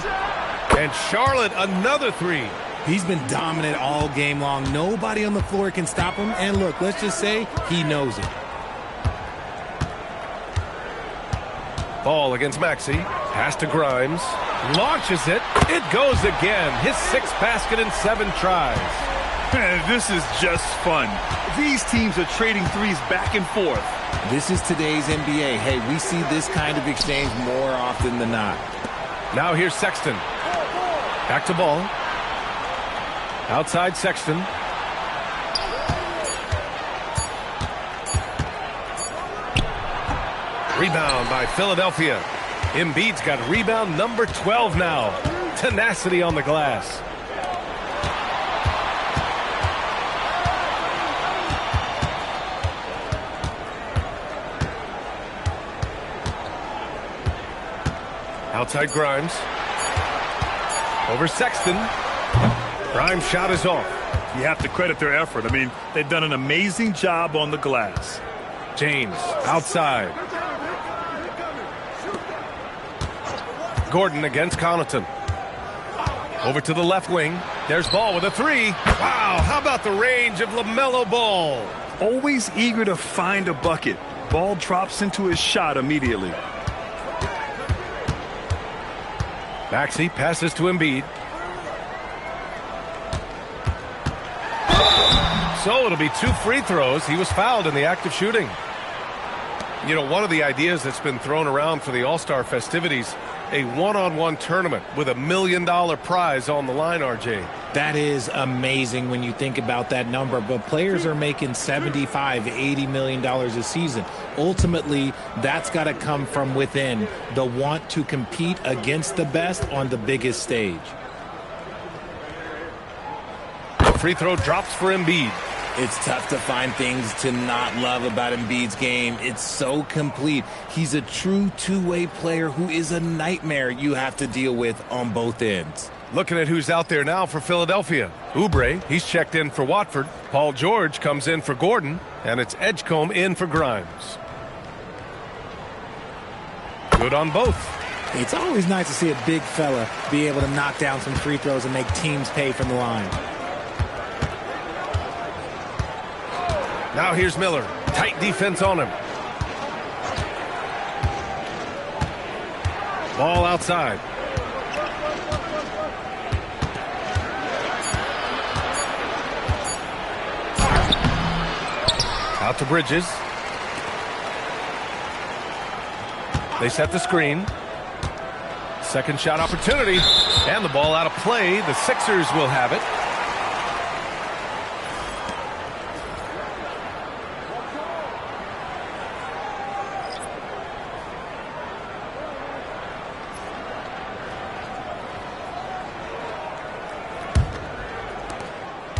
And Charlotte another 3. He's been dominant all game long. Nobody on the floor can stop him. And look, let's just say he knows it. Ball against Maxey. Pass to Grimes. Launches it. It goes again. His 6th basket in 7 tries. This is just fun. These teams are trading threes back and forth. This is today's NBA. Hey, we see this kind of exchange more often than not. Now here's Sexton. Back to Ball. Outside Sexton. Rebound by Philadelphia. Embiid's got rebound number 12 now. Tenacity on the glass. Outside Grimes. Over Sexton. Grimes' shot is off. You have to credit their effort. I mean, they've done an amazing job on the glass. James outside. Gordon against Connaughton. Over to the left wing. There's Ball with a 3. Wow, how about the range of LaMelo Ball? Always eager to find a bucket. Ball drops into his shot immediately. Maxey passes to Embiid. So it'll be 2 free throws. He was fouled in the act of shooting. You know, one of the ideas that's been thrown around for the All-Star festivities, a one-on-one tournament with $1 million prize on the line, RJ. That is amazing when you think about that number, but players are making $75, $80 million a season. Ultimately, that's got to come from within, the want to compete against the best on the biggest stage. Free throw drops for Embiid. It's tough to find things to not love about Embiid's game. It's so complete. He's a true two-way player who is a nightmare you have to deal with on both ends. Looking at who's out there now for Philadelphia. Oubre, he's checked in for Watford. Paul George comes in for Gordon. And it's Edgecombe in for Grimes. Good on both. It's always nice to see a big fella be able to knock down some free throws and make teams pay from the line. Now here's Miller. Tight defense on him. Ball outside. Out to Bridges. They set the screen. Second shot opportunity. And the ball out of play. The Sixers will have it.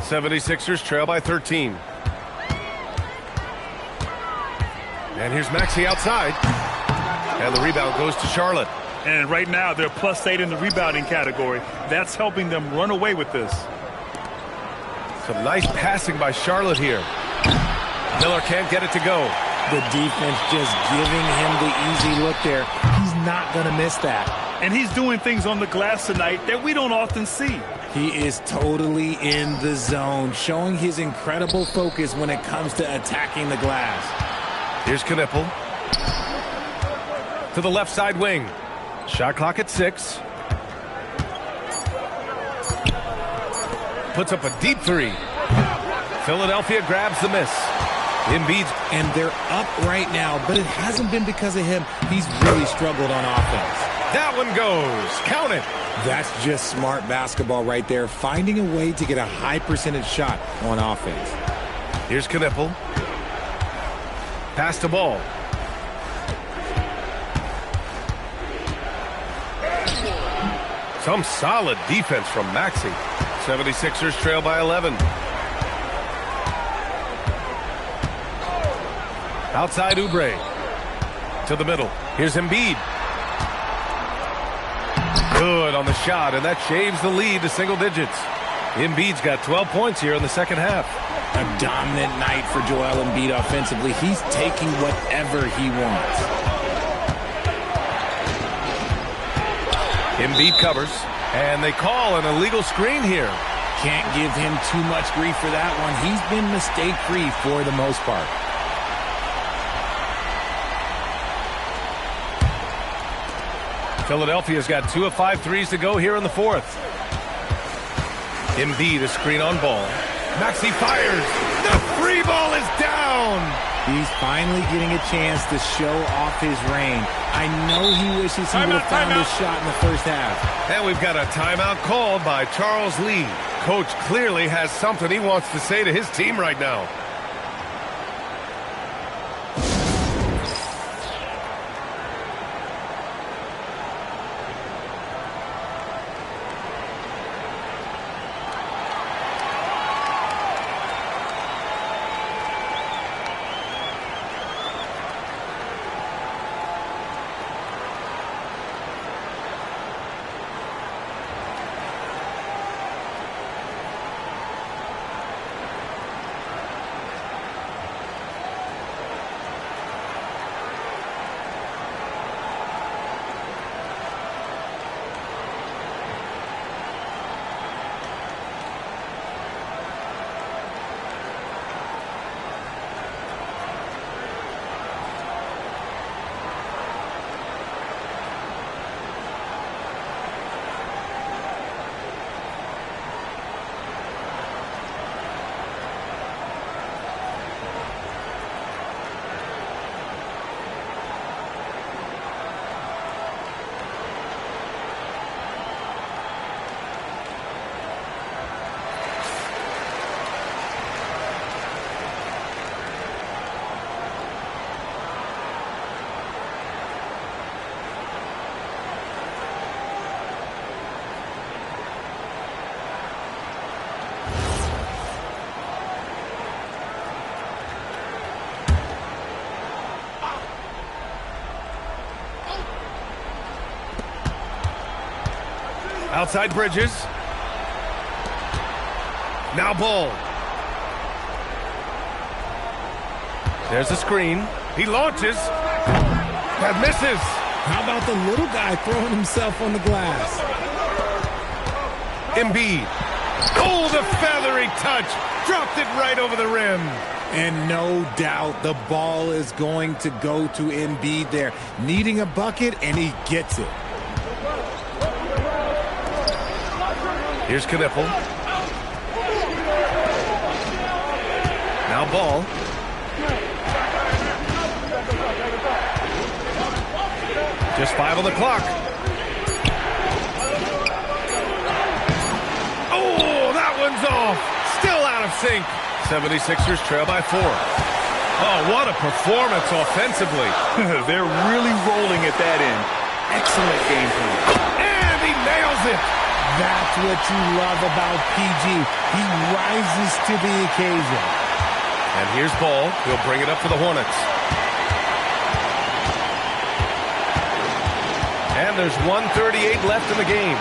'76ers trail by 13. And here's Maxey outside. And the rebound goes to Charlotte. And right now they're +8 in the rebounding category. That's helping them run away with this. Some nice passing by Charlotte here. Miller can't get it to go. The defense just giving him the easy look there. He's not going to miss that. And he's doing things on the glass tonight that we don't often see. He is totally in the zone, showing his incredible focus when it comes to attacking the glass. Here's Knippel. To the left side wing. Shot clock at 6. Puts up a deep three. Philadelphia grabs the miss. Embiid. And they're up right now, but it hasn't been because of him. He's really struggled on offense. That one goes. Count it. That's just smart basketball right there, finding a way to get a high percentage shot on offense. Here's Knippel. Pass the ball. Some solid defense from Maxey. 76ers trail by 11. Outside Oubre. To the middle. Here's Embiid. Good on the shot, and that shaves the lead to single digits. Embiid's got 12 points here in the second half. A dominant night for Joel Embiid offensively. He's taking whatever he wants. Embiid covers, and they call an illegal screen here. Can't give him too much grief for that one. He's been mistake-free for the most part. Philadelphia's got 2 of 5 threes to go here in the fourth. Embiid, a screen on ball. Maxey fires. The free ball is down. He's finally getting a chance to show off his range. I know he wishes he would have found his shot in the first half. And we've got a timeout called by Charles Lee. Coach clearly has something he wants to say to his team right now. Outside Bridges. Now Ball. There's a screen. He launches. That misses. How about the little guy throwing himself on the glass? Embiid. Oh, the feathery touch. Dropped it right over the rim. And no doubt the ball is going to go to Embiid there. Needing a bucket, and he gets it. Here's Knippel. Now Ball. Just 5 on the clock. Oh, that one's off. Still out of sync. 76ers trail by 4. Oh, what a performance offensively. They're really rolling at that end. Excellent game plan. And he nails it. That's what you love about PG. He rises to the occasion. And here's Ball. He'll bring it up for the Hornets. And there's 1:38 left in the game.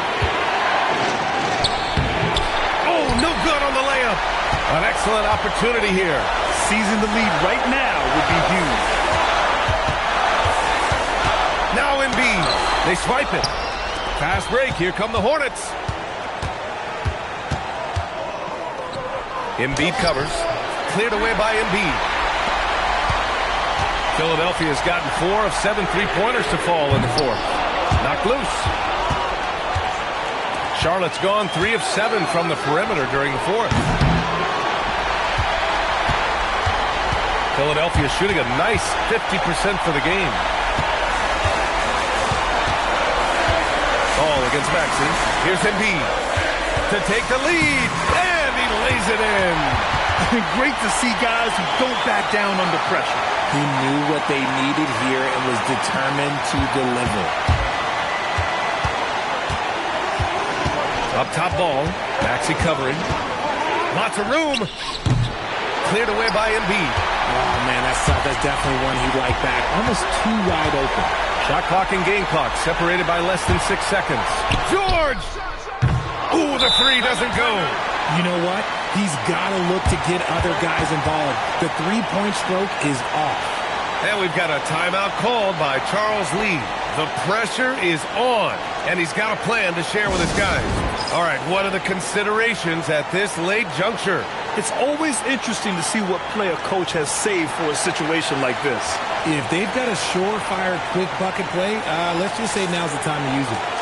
Oh, no good on the layup. An excellent opportunity here. Seizing the lead right now would be huge. Now Embiid. They swipe it. Fast break. Here come the Hornets. Embiid covers. Cleared away by Embiid. Philadelphia's gotten 4 of 7 three-pointers to fall in the fourth. Knocked loose. Charlotte's gone 3 of 7 from the perimeter during the fourth. Philadelphia shooting a nice 50% for the game. Ball against Maxey. Here's Embiid to take the lead, and he lays it in. Great to see guys who don't back down under pressure. He knew what they needed here and was determined to deliver. Up top Ball. Maxey covering. Lots of room. Cleared away by Embiid. Oh, man, that's definitely one he'd like back. Almost too wide open. Shot clock and game clock separated by less than 6 seconds. George! Ooh, the three doesn't go. You know what? He's got to look to get other guys involved. The three-point stroke is off. And we've got a timeout called by Charles Lee. The pressure is on, and he's got a plan to share with his guys. All right, what are the considerations at this late juncture? It's always interesting to see what play a coach has saved for a situation like this. If they've got a surefire quick bucket play, let's just say now's the time to use it.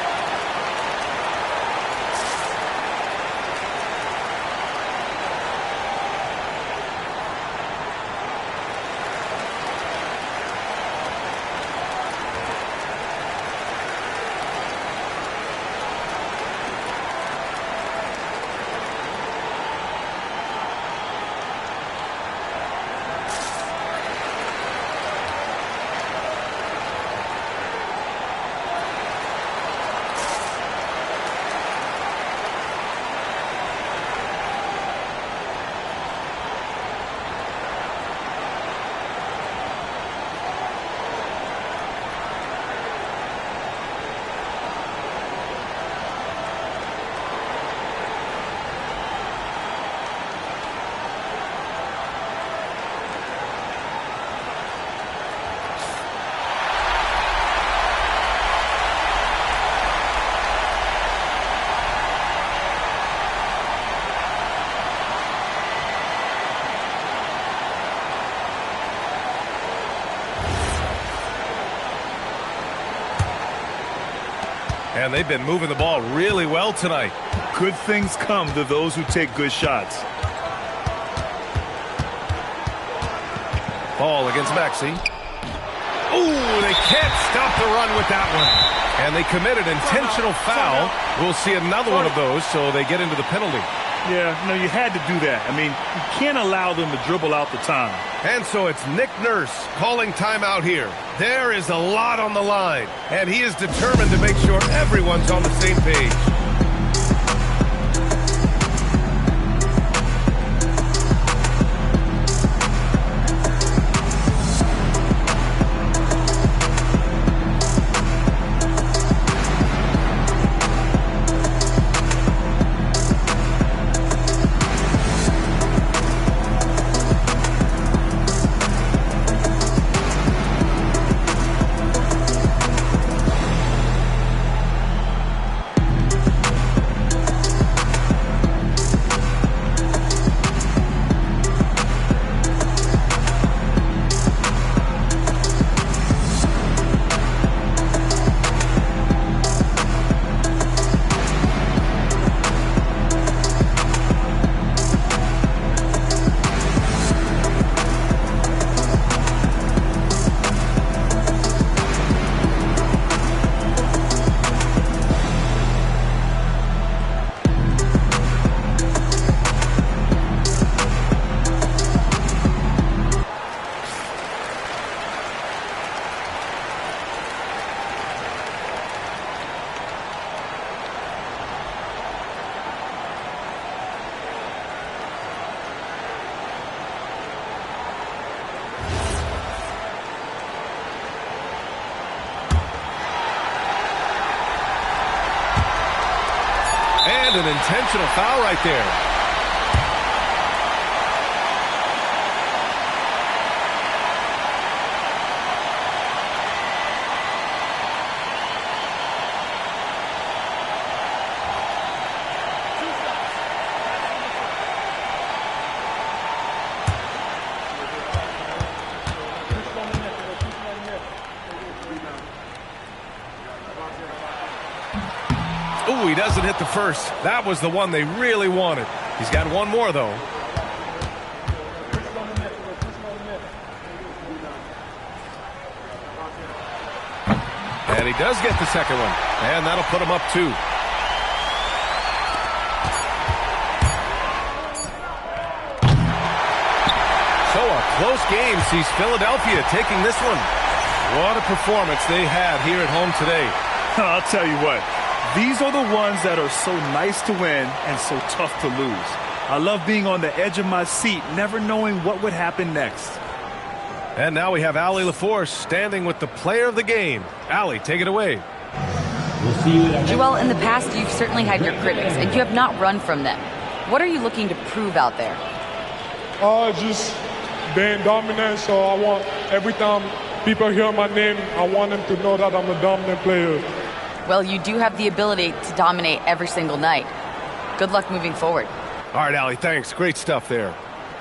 And they've been moving the ball really well tonight. Good things come to those who take good shots. Ball against Maxey. Ooh, they can't stop the run with that one. And they committed intentional foul. We'll see another one of those, so they get into the penalty. Yeah, no, you had to do that. I mean, you can't allow them to dribble out the time. And so it's Nick Nurse calling timeout here. There is a lot on the line, and he is determined to make sure everyone's on the same page. And an intentional foul right there. Ooh, he doesn't hit the first. That was the one they really wanted. He's got one more, though. And he does get the second one. And that'll put him up 2. So a close game sees Philadelphia taking this one. What a performance they had here at home today. I'll tell you what. These are the ones that are so nice to win and so tough to lose. I love being on the edge of my seat, never knowing what would happen next. And now we have Allie LaForce standing with the player of the game. Allie, take it away. Joel, in the past, you've certainly had your critics, and you have not run from them. What are you looking to prove out there? Just being dominant, so I want every time people hear my name, I want them to know that I'm a dominant player. Well, you do have the ability to dominate every single night. Good luck moving forward. All right, Allie, thanks. Great stuff there.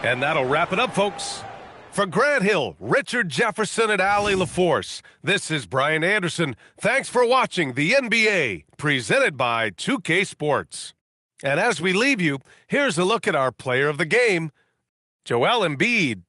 And that'll wrap it up, folks. For Grant Hill, Richard Jefferson, and Allie LaForce, this is Brian Anderson. Thanks for watching the NBA, presented by 2K Sports. And as we leave you, here's a look at our player of the game, Joel Embiid.